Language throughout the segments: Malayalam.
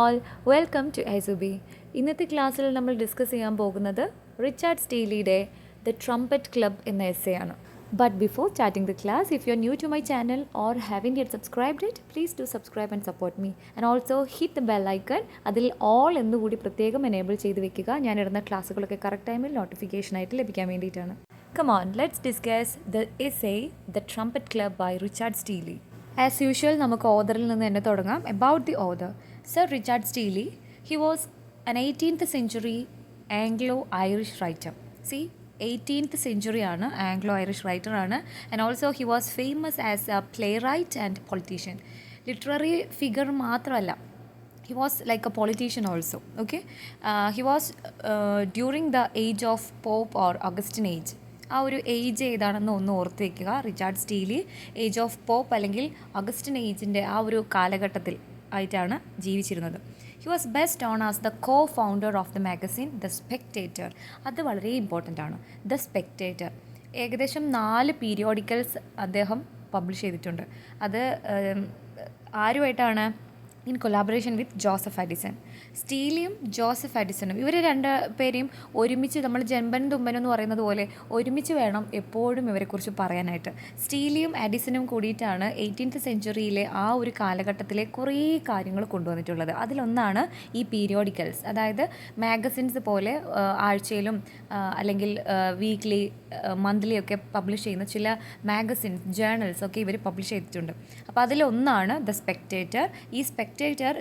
all, welcome to HSA. ഇന്നത്തെ ക്ലാസ്സിൽ നമ്മൾ ഡിസ്കസ് ചെയ്യാൻ പോകുന്നത് റിച്ചാർഡ് സ്റ്റീലിയുടെ ദ ട്രംപറ്റ് ക്ലബ് എന്ന എസ്സേ ആണ്. But before starting the class, if you are new to my channel or haven't yet subscribed it, please do subscribe and support me. And also hit the bell icon. അതിൽ all എന്നുകൂടി പ്രത്യേകം എനേബിൾ ചെയ്ത് വെക്കുക. ഞാനിടുന്ന ക്ലാസ്സുകളൊക്കെ കറക്റ്റ് ടൈമിൽ നോട്ടിഫിക്കേഷനായിട്ട് ലഭിക്കാൻ വേണ്ടിയിട്ടാണ്. Come on, let's discuss the essay The Trumpet Club by Richard Steele. As usual, നമുക്ക് ഓതറിൽ നിന്ന് തന്നെ തുടങ്ങാം. About the author, Sir Richard Steele, he was an 18th century Anglo-Irish writer. See, 18th century ആണ്, Anglo-Irish writer ആണ്, and also he was famous as a playwright and politician. Literary figure മാത്രമല്ല, he was like a politician also. Okay, he was during the age of Pope or Augustan age. ആ ഒരു ഏജ് ഏതാണെന്ന് ഒന്ന് ഓർത്ത് വയ്ക്കുക. Richard Steely age of pop അല്ലെങ്കിൽ അഗസ്റ്റൻ ഏജിൻ്റെ ആ ഒരു കാലഘട്ടത്തിൽ ആയിട്ടാണ് ജീവിച്ചിരുന്നത്. He was best known as the co founder of the magazine the spectator. അത് വളരെ ഇമ്പോർട്ടൻ്റ് ആണ്. ദ സ്പെക്ടേറ്റർ ഏകദേശം 4 പീരിയോഡിക്കൽസ് അദ്ദേഹം പബ്ലിഷ് ചെയ്തിട്ടുണ്ട്. അത് ആരുമായിട്ടാണ്? In collaboration with Joseph Addison. സ്റ്റീലിയും ജോസഫ് എഡിസണും ഇവർ 2 പേരെയും ഒരുമിച്ച്, നമ്മൾ ജൻപനും തുമ്പനും എന്ന് പറയുന്നത് പോലെ ഒരുമിച്ച് വേണം എപ്പോഴും ഇവരെക്കുറിച്ച് പറയാനായിട്ട്. സ്റ്റീലിയും എഡിസണും കൂടിയിട്ടാണ് 18th സെഞ്ച്വറിയിലെ ആ ഒരു കാലഘട്ടത്തിലെ കുറേ കാര്യങ്ങൾ കൊണ്ടുവന്നിട്ടുള്ളത്. അതിലൊന്നാണ് ഈ പീരിയോഡിക്കൽസ്, അതായത് മാഗസിൻസ് പോലെ ആഴ്ചയിലും അല്ലെങ്കിൽ വീക്ക്ലി മന്ത്ലി ഒക്കെ പബ്ലിഷ് ചെയ്യുന്ന ചില മാഗസിൻസ്, ജേർണൽസ് ഒക്കെ ഇവർ പബ്ലിഷ് ചെയ്തിട്ടുണ്ട്. അപ്പോൾ അതിലൊന്നാണ് ദ സ്പെക്ടേറ്റർ. ഈ സ്പെക്ടേറ്റർ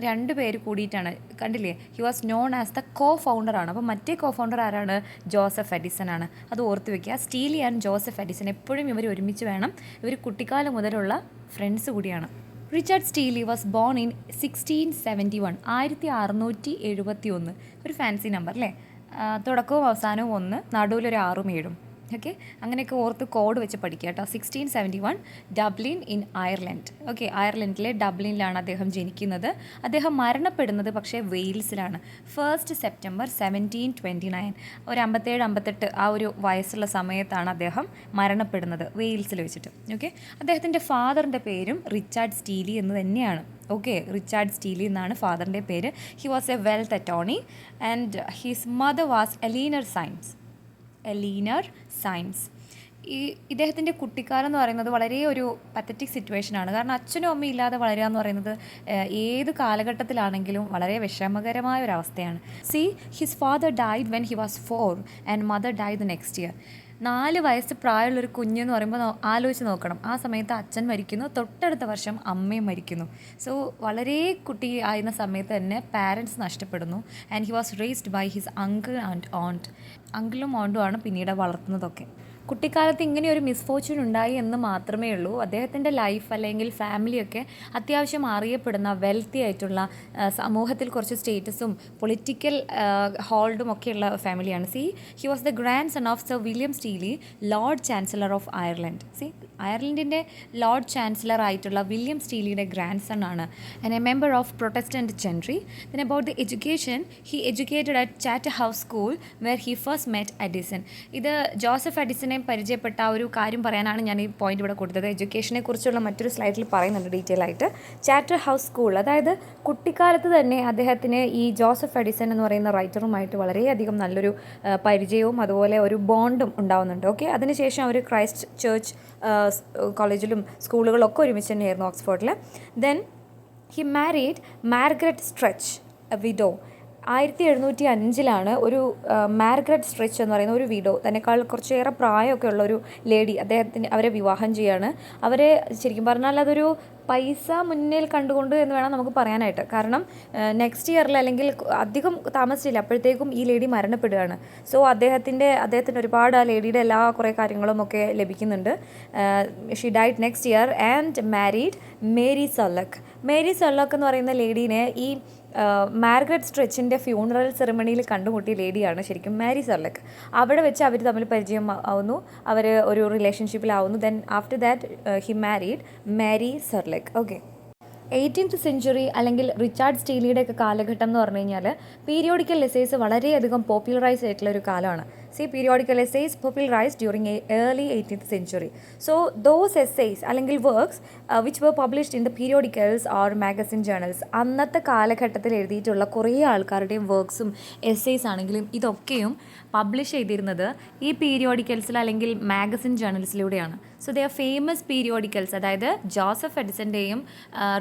2 പേര് കൂടിയിട്ടാണ്, കണ്ടില്ലേ, he was known as the co founder ആണ്. അപ്പോൾ മറ്റേ കോ ഫൗണ്ടർ ആരാണ്? ജോസഫ് എഡിസൺ ആണ്. അത് ഓർത്ത് വയ്ക്കുക. സ്റ്റീലി ആൻഡ് ജോസഫ് എഡിസൺ എപ്പോഴും ഇവർ ഒരുമിച്ച് വേണം. ഇവർ കുട്ടിക്കാലം മുതലുള്ള ഫ്രണ്ട്സ് കൂടിയാണ്. Richard Steele was born in 1671, 1671. ഒരു ഫാൻസി നമ്പർ അല്ലേ? തുടക്കവും അവസാനവും 1, നടുവിലൊരു 6ഉം 7ഉം. ഓക്കെ, അങ്ങനെയൊക്കെ ഓർത്ത് കോഡ് വെച്ച് പഠിക്കുക കേട്ടോ. 1671, ഡബ്ലിൻ ഇൻ അയർലൻഡ്. ഓക്കെ, അയർലൻഡിലെ ഡബ്ലിനിലാണ് അദ്ദേഹം ജനിക്കുന്നത്. അദ്ദേഹം മരണപ്പെടുന്നത് പക്ഷേ വെയിൽസിലാണ്. 1 സെപ്റ്റംബർ 1729. ഒരു 57-58 ആ ഒരു വയസ്സുള്ള സമയത്താണ് അദ്ദേഹം മരണപ്പെടുന്നത്, വെയിൽസിൽ വെച്ചിട്ട്. ഓക്കെ, അദ്ദേഹത്തിൻ്റെ ഫാദറിൻ്റെ പേരും റിച്ചാർഡ് സ്റ്റീലി എന്ന് തന്നെയാണ്. ഓക്കെ, റിച്ചാർഡ് സ്റ്റീലി എന്നാണ് ഫാദറിൻ്റെ പേര്. He was A wealth attorney and his mother was Eleanor science. ഇദ്ദേഹത്തിൻ്റെ കുട്ടിക്കാലം എന്ന് പറയുന്നത് വളരെ ഒരു പത്തറ്റിക് സിറ്റുവേഷനാണ്. കാരണം അച്ഛനും അമ്മയും ഇല്ലാതെ വളരുക എന്ന് പറയുന്നത് ഏത് കാലഘട്ടത്തിലാണെങ്കിലും വളരെ വിഷമകരമായ ഒരു അവസ്ഥയാണ്. C, his father died when he was 4 and mother died the next year. 4 വയസ്സ് പ്രായമുള്ളൊരു കുഞ്ഞെന്ന് പറയുമ്പോൾ ആലോചിച്ച് നോക്കണം. ആ സമയത്ത് അച്ഛൻ മരിക്കുന്നു, തൊട്ടടുത്ത വർഷം അമ്മയും മരിക്കുന്നു. സോ വളരെ കുട്ടി ആയിരുന്ന സമയത്ത് തന്നെ പാരൻസ് നഷ്ടപ്പെടുന്നു. And he was raised by his uncle and aunt. അങ്കിളും ഓണ്ടുമാണ് പിന്നീട് വളർത്തുന്നതൊക്കെ. കുട്ടിക്കാലത്ത് ഇങ്ങനെ ഒരു മിസ്ഫോർച്യൂൺ ഉണ്ടായി എന്ന് മാത്രമേ ഉള്ളൂ. അദ്ദേഹത്തിൻ്റെ ലൈഫ് അല്ലെങ്കിൽ ഫാമിലിയൊക്കെ അത്യാവശ്യം അറിയപ്പെടുന്ന വെൽത്തി ആയിട്ടുള്ള, സമൂഹത്തിൽ കുറച്ച് സ്റ്റേറ്റസും പൊളിറ്റിക്കൽ ഹോൾഡും ഒക്കെയുള്ള ഫാമിലിയാണ്. See, he was the grandson of sir William Steele, lord chancellor of Ireland. See, അയർലൻഡിൻ്റെ ലോർഡ് ചാൻസലർ ആയിട്ടുള്ള വില്യം സ്റ്റീലിയുടെ ഗ്രാൻഡ് സൺ ആണ്. And a member of protestant gentry. Then about the education, he educated at Charterhouse school where he first met Addison. ഇത് ജോസഫ് എഡിസനെ പരിചയപ്പെട്ട ആ ഒരു കാര്യം പറയാനാണ് ഞാൻ ഈ പോയിന്റ് ഇവിടെ കൊടുത്തത്. എഡ്യൂക്കേഷനെ കുറിച്ചുള്ള മറ്റൊരു സ്ലൈഡിൽ പറയുന്നുണ്ട് ഡീറ്റെയിൽ ആയിട്ട്. ചാറ്റർഹൗസ് സ്കൂൾ, അതായത് കുട്ടിക്കാലത്ത് തന്നെ അദ്ദേഹത്തിന് ഈ ജോസഫ് എഡിസൺ എന്ന് പറയുന്ന റൈറ്ററുമായിട്ട് വളരെയധികം നല്ലൊരു പരിചയവും അതുപോലെ ഒരു ബോണ്ടും ഉണ്ടാവുന്നുണ്ട്. ഓക്കെ, അതിനുശേഷം അവർ ക്രൈസ്റ്റ് ചർച്ച് കോളേജിലും സ്കൂളുകളൊക്കെ ഒരുമിച്ച് തന്നെയായിരുന്നു, ഓക്സ്ഫോർഡിൽ. Then he married Margaret Stretch, a widow. 1705 ഒരു മാർഗരറ്റ് സ്ട്രെച്ച് എന്ന് പറയുന്ന ഒരു വിഡോ, തന്നെക്കാൾ കുറച്ചേറെ പ്രായമൊക്കെ ഉള്ള ഒരു ലേഡി അവരെ വിവാഹം ചെയ്യാണ്. അവരെ ശരിക്കും പറഞ്ഞാൽ അതൊരു പൈസ മുന്നിൽ കണ്ടുകൊണ്ട് എന്ന് വേണം നമുക്ക് പറയാനായിട്ട്. കാരണം നെക്സ്റ്റ് ഇയറിൽ അല്ലെങ്കിൽ അധികം താമസിച്ചില്ല അപ്പോഴത്തേക്കും ഈ ലേഡി മരണപ്പെടുകയാണ്. സോ അദ്ദേഹത്തിന് ഒരുപാട് ആ ലേഡിയുടെ എല്ലാ കുറേ കാര്യങ്ങളും ഒക്കെ ലഭിക്കുന്നുണ്ട്. She died next year and married Mary Scurlock. Mary Scurlock എന്ന് പറയുന്ന ലേഡീനെ ഈ മാർഗരറ്റ് സ്ട്രെച്ചിൻ്റെ ഫ്യൂണറൽ സെറിമണിയിൽ കണ്ടുമുട്ടിയ ലേഡിയാണ് ശരിക്കും മേരി സൊല്ലക്ക്. അവിടെ വെച്ച് അവർ തമ്മിൽ പരിചയം ആവുന്നു, അവർ ഒരു റിലേഷൻഷിപ്പിലാവുന്നു. Then after that he married Mary Scurlock. Okay, 18th century അല്ലെങ്കിൽ റിച്ചാർഡ് സ്റ്റീലിയുടെ ഒക്കെ കാലഘട്ടം എന്ന് പറഞ്ഞു കഴിഞ്ഞാൽ പീരിയോഡിക്കൽ എസ്സേസ് വളരെയധികം പോപ്പുലറൈസ് ആയിട്ടുള്ള ഒരു കാലമാണ്. See, periodical essays popularized during early 18th century. So, those essays അല്ലെങ്കിൽ works which were published in the periodicals or magazine journals, അന്നത്തെ കാലഘട്ടത്തിൽ എഴുതിയിട്ടുള്ള കുറേ ആൾക്കാരുടെയും വർക്ക്സും എസ്സേസ് ആണെങ്കിലും ഇതൊക്കെയും പബ്ലിഷ് ചെയ്തിരുന്നത് ഈ പീരിയോഡിക്കൽസിൽ അല്ലെങ്കിൽ മാഗസിൻ ജേർണൽസിലൂടെയാണ്. So they are famous periodicals, അതായത് ജോസഫ് എഡിസൻ്റെയും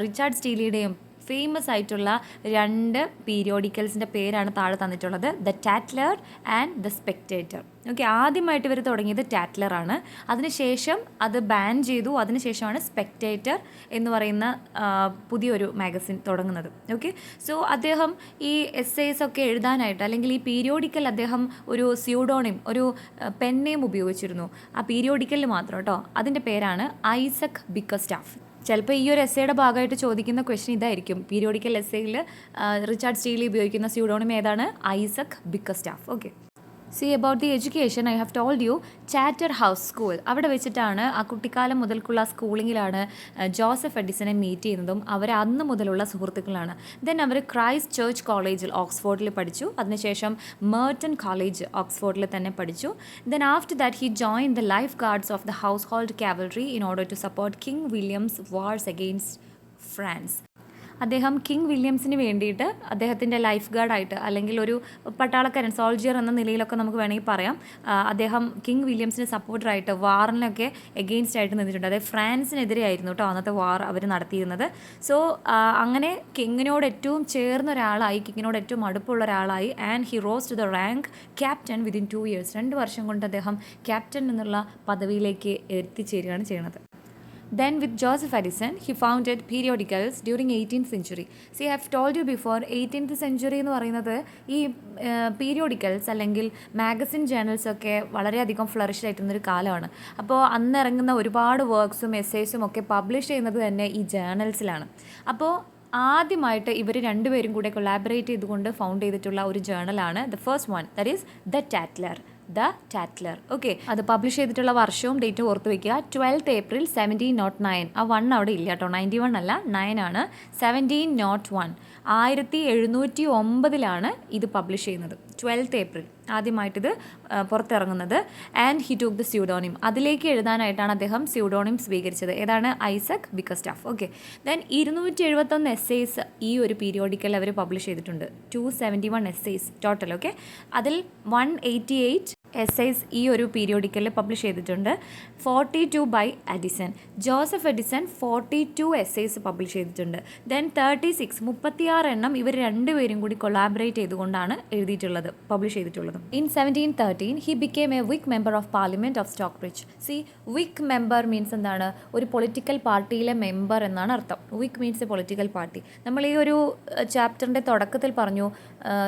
റിച്ചാർഡ് സ്റ്റീലിയുടെയും ഫേമസ് ആയിട്ടുള്ള 2 പീരിയോഡിക്കൽസിൻ്റെ പേരാണ് താഴെ തന്നിട്ടുള്ളത്, the Tatler and the Spectator. Okay, ആദ്യമായിട്ട് ഇവർ തുടങ്ങിയത് ടാറ്റ്ലറാണ്, അതിനുശേഷം അത് ബാൻ ചെയ്തു, അതിനുശേഷമാണ് സ്പെക്ടേറ്റർ എന്ന് പറയുന്ന പുതിയൊരു മാഗസിൻ തുടങ്ങുന്നത്. ഓക്കെ, സോ അദ്ദേഹം ഈ എസ്സേസ് ഒക്കെ എഴുതാനായിട്ട് അല്ലെങ്കിൽ ഈ പീരിയോഡിക്കൽ അദ്ദേഹം ഒരു സ്യൂഡോണിം, ഒരു പെൻ നെയിം ഉപയോഗിച്ചിരുന്നു. ആ പീരിയോഡിക്കലിൽ മാത്രം കേട്ടോ. അതിൻ്റെ പേരാണ് ഐസക് ബിക്കർസ്റ്റാഫ്. ചിലപ്പോൾ ഈ ഒരു എസ്സേയുടെ ഭാഗമായിട്ട് ചോദിക്കുന്ന ക്വസ്റ്റ്യൻ ഇതായിരിക്കും, പീരിയോഡിക്കൽ എസ്സേയിൽ റിച്ചാർഡ് സ്റ്റീലി ഉപയോഗിക്കുന്ന സ്യൂഡോണിം ഏതാണ്? Isaac Bickerstaff. Okay, see about the education I have told you Charterhouse school. അവിടെ വെച്ചിട്ടാണ്, ആ കുട്ടിക്കാലം മുതൽക്കുള്ള സ്കൂളിങ്ങിലാണ് ജോസഫ് എഡിസനെ മീറ്റ് ചെയ്യുന്നതും അവർ അന്ന് മുതലുള്ള സുഹൃത്തുക്കളാണ്. ദെൻ അവർ ക്രൈസ്റ്റ് ചർച്ച് കോളേജിൽ ഓക്സ്ഫോർഡിൽ പഠിച്ചു, അതിനുശേഷം മേർട്ടൺ കോളേജ് ഓക്സ്ഫോർഡിൽ തന്നെ പഠിച്ചു. Then after that he join the life guards of the household cavalry in order to support king Williams wars against France. അദ്ദേഹം കിങ് വില്യംസിന് വേണ്ടിയിട്ട് അദ്ദേഹത്തിൻ്റെ ലൈഫ് ഗാർഡായിട്ട് അല്ലെങ്കിൽ ഒരു പട്ടാളക്കാരൻ, സോൾജിയർ എന്ന നിലയിലൊക്കെ നമുക്ക് വേണമെങ്കിൽ പറയാം, അദ്ദേഹം കിങ് വില്യംസിന് സപ്പോർട്ടറായിട്ട് വാറിനൊക്കെ എഗെയിൻസ്റ്റ് ആയിട്ട് നിന്നിട്ടുണ്ട്. അതായത് ഫ്രാൻസിനെതിരെ ആയിരുന്നു കേട്ടോ അന്നത്തെ വാർ അവർ നടത്തിയിരുന്നത്. സോ അങ്ങനെ കിങ്ങിനോട് ഏറ്റവും ചേർന്ന ഒരാളായി, കിങ്ങിനോട് ഏറ്റവും അടുപ്പുള്ള ഒരാളായി. And he rose to the rank captain within 2 years. 2 വർഷം കൊണ്ട് അദ്ദേഹം ക്യാപ്റ്റൻ എന്നുള്ള പദവിയിലേക്ക് എത്തിച്ചേരുകയാണ് ചെയ്യുന്നത്. Then with Joseph Addison, he founded periodicals during 18th century. See, I have told you before, 18th century എന്ന് പറയുന്നത് ഈ പീരിയോഡിക്കൽസ് അല്ലെങ്കിൽ മാഗസിൻ ജേർണൽസ് ഒക്കെ വളരെയധികം ഫ്ലറിഷ് ആയിട്ടുന്നൊരു കാലമാണ്. അപ്പോൾ അന്ന് ഇറങ്ങുന്ന ഒരുപാട് വർക്ക്സും എസ്സേസും ഒക്കെ പബ്ലിഷ് ചെയ്യുന്നത് തന്നെ ഈ ജേർണൽസിലാണ്. അപ്പോൾ ആദ്യമായിട്ട് ഇവർ 2 പേരും കൂടെ കൊളാബറേറ്റ് ചെയ്തുകൊണ്ട് ഫൗണ്ട് ചെയ്തിട്ടുള്ള ഒരു ജേർണലാണ് the first one, that is the Tatler. Okay, അത് പബ്ലിഷ് ചെയ്തിട്ടുള്ള വർഷവും ഡേറ്റും ഓർത്ത് വയ്ക്കുക. 12th April 1709. ആ 1 അവിടെ ഇല്ല കേട്ടോ, 91 അല്ല, 9 ആണ്. 1701, 1709 ഇത് പബ്ലിഷ് ചെയ്യുന്നത്. 12th April ആദ്യമായിട്ടിത് പുറത്തിറങ്ങുന്നത്. ആൻഡ് ഹി ടൂക്ക് ദ സ്യൂഡോണിം, അതിലേക്ക് എഴുതാനായിട്ടാണ് അദ്ദേഹം സ്യൂഡോണിം സ്വീകരിച്ചത്. ഏതാണ്? Isaac Bickerstaff. Okay, then 271 essays ഈ ഒരു പീരിയോഡിക്കൽ അവർ പബ്ലിഷ് ചെയ്തിട്ടുണ്ട്. 271 എസ്സേസ് ടോട്ടൽ. ഓക്കെ, അതിൽ 188 എസ്സേസ് ഈ ഒരു പീരിയോഡിക്കലിൽ പബ്ലിഷ് ചെയ്തിട്ടുണ്ട്. 42 by Addison. Joseph Addison 42 essays publish ചെയ്തിട്ടുണ്ട്. ദെൻ 36 എണ്ണം ഇവർ 2 പേരും കൂടി കൊളാബറേറ്റ് ചെയ്തുകൊണ്ടാണ് എഴുതിയിട്ടുള്ളത്, പബ്ലിഷ് ചെയ്തിട്ടുള്ളത്. In 1713 he became a Whig member of Parliament of Stockbridge. See, Whig member means എന്താണ്? ഒരു പൊളിറ്റിക്കൽ പാർട്ടിയിലെ മെമ്പർ എന്നാണ് അർത്ഥം. Whig means a political party. നമ്മൾ ഈ ഒരു ചാപ്റ്ററിൻ്റെ തുടക്കത്തിൽ പറഞ്ഞു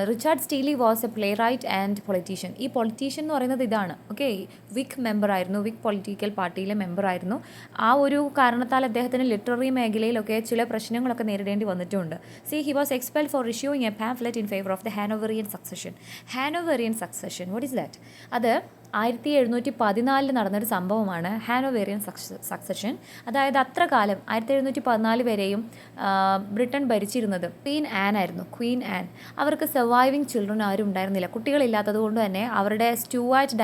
Richard Steele was a playwright and politician. ഈ പൊളിറ്റീഷ്യൻ എന്ന് പറയുന്നത് ഇതാണ്. ഓക്കെ, വിഗ് മെമ്പർ ആയിരുന്നു, വിഗ് പൊളിറ്റിക്കൽ പാർട്ടിയിലെ മെമ്പർ ആയിരുന്നു. ആ ഒരു കാരണത്താൽ അദ്ദേഹത്തിന് ലിറ്റററി മേഖലയിലൊക്കെ ചില പ്രശ്നങ്ങളൊക്കെ നേരിടേണ്ടി വന്നിട്ടുണ്ട്. See, he was expelled for issuing a pamphlet in favour of the Hanoverian succession. Hanoverian succession, what is that? അത് 1714 നടന്നൊരു സംഭവമാണ് ഹാനോവേറിയൻ സക്സഷൻ. അതായത് അത്ര കാലം 1714 വരെയും ബ്രിട്ടൻ ഭരിച്ചിരുന്നത് ക്വീൻ ആൻ ആയിരുന്നു. ക്വീൻ ആൻ, അവർക്ക് സർവൈവിങ് ചിൽഡ്രൻ ആരും ഉണ്ടായിരുന്നില്ല. കുട്ടികളില്ലാത്തത് കൊണ്ട് തന്നെ അവരുടെ സ്റ്റുവാർട്ട്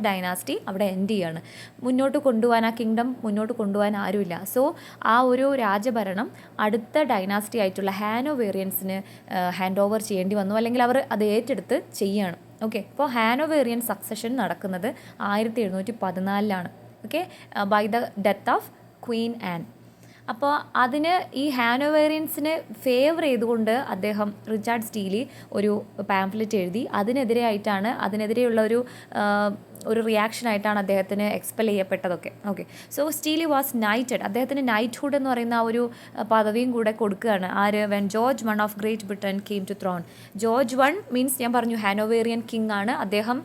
ഡൈനാസ്റ്റി അവിടെ എൻഡ് ചെയ്യാണ്. മുന്നോട്ട് കൊണ്ടുപോകാൻ, ആ കിങ്ഡം മുന്നോട്ട് കൊണ്ടുപോകാൻ ആരുമില്ല. സോ ആ ഒരു രാജഭരണം അടുത്ത ഡൈനാസ്റ്റി ആയിട്ടുള്ള ഹാനോവേറിയൻസിന് ഹാൻഡ് ഓവർ ചെയ്യേണ്ടി വന്നു, അല്ലെങ്കിൽ അവർ അത് ഏറ്റെടുത്ത് ചെയ്യാണ്. ഓക്കെ, അപ്പോൾ ഹാനോവേറിയൻ സക്സഷൻ നടക്കുന്നത് 1714 okay, by the death of queen Anne. അപ്പോൾ അതിന് ഈ ഹാനോവേറിയൻസിന് ഫേവർ ചെയ്തുകൊണ്ട് അദ്ദേഹം റിച്ചാർഡ് സ്റ്റീലി ഒരു പാംഫ്ലെറ്റ് എഴുതി. അതിനെതിരെയുള്ള ഒരു റിയാക്ഷനായിട്ടാണ് അദ്ദേഹത്തിന് എക്സ്പെൽ ചെയ്യപ്പെട്ടതൊക്കെ. Okay, so Steele was knighted. അദ്ദേഹത്തിന് നൈറ്റ്ഹുഡ് എന്ന് പറയുന്ന ആ ഒരു പദവിയും കൂടെ കൊടുക്കുകയാണ്. ആര്? When George one of Great Britain came to throne. George one means ഞാൻ പറഞ്ഞു ഹാനോവേറിയൻ കിങ് ആണ്. അദ്ദേഹം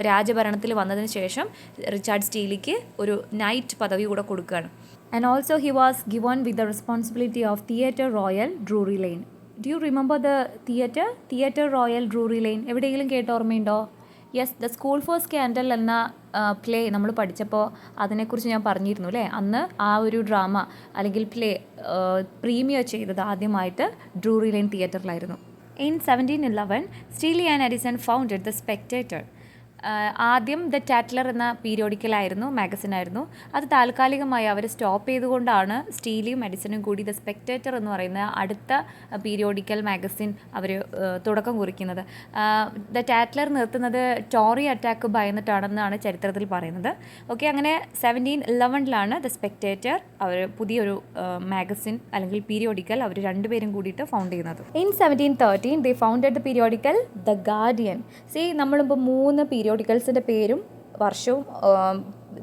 രാജഭരണത്തിൽ വന്നതിന് ശേഷം റിച്ചാർഡ് സ്റ്റീലിക്ക് ഒരു നൈറ്റ് പദവി കൂടെ കൊടുക്കുകയാണ്. And also he was given with the responsibility of Theatre Royal, Drury Lane. Do you remember the Theatre Royal, Drury Lane? എവിടെയെങ്കിലും കേട്ട് ഓർമ്മയുണ്ടോ? Yes, the school for scandal എന്ന പ്ലേ നമ്മൾ പഠിച്ചപ്പോൾ അതിനെക്കുറിച്ച് ഞാൻ പറഞ്ഞിരുന്നു അല്ലേ. അന്ന് ആ ഒരു ഡ്രാമ അല്ലെങ്കിൽ പ്ലേ പ്രീമിയർ ചെയ്തത് ആദ്യമായിട്ട് ഡ്രൂറി ലെയ്ൻ തിയേറ്ററിലായിരുന്നു. In 1711, Steele and Addison founded the Spectator. ആദ്യം ദ ടാറ്റ്ലർ എന്ന പീരിയോഡിക്കലായിരുന്നു, മാഗസിനായിരുന്നു. അത് താൽക്കാലികമായി അവർ സ്റ്റോപ്പ് ചെയ്തുകൊണ്ടാണ് സ്റ്റീലിയും എഡിസണും കൂടി ദ സ്പെക്ടേറ്റർ എന്ന് പറയുന്ന അടുത്ത പീരിയോഡിക്കൽ മാഗസിൻ അവർ തുടക്കം കുറിക്കുന്നത്. ദ ടാറ്റ്ലർ നിർത്തുന്നത് ടോറി അറ്റാക്ക് ഭയന്നിട്ടാണെന്നാണ് ചരിത്രത്തിൽ പറയുന്നത്. ഓക്കെ, അങ്ങനെ 1711 ദ സ്പെക്ടേറ്റർ അവർ പുതിയൊരു മാഗസിൻ അല്ലെങ്കിൽ പീരിയോഡിക്കൽ അവർ രണ്ടുപേരും കൂടിയിട്ട് ഫൗണ്ട് ചെയ്യുന്നത്. In 1713 they founded the periodical the Guardian. നമ്മളിപ്പോൾ 3 പീരിയോഡിക്കൽസിൻ്റെ പേരും വർഷവും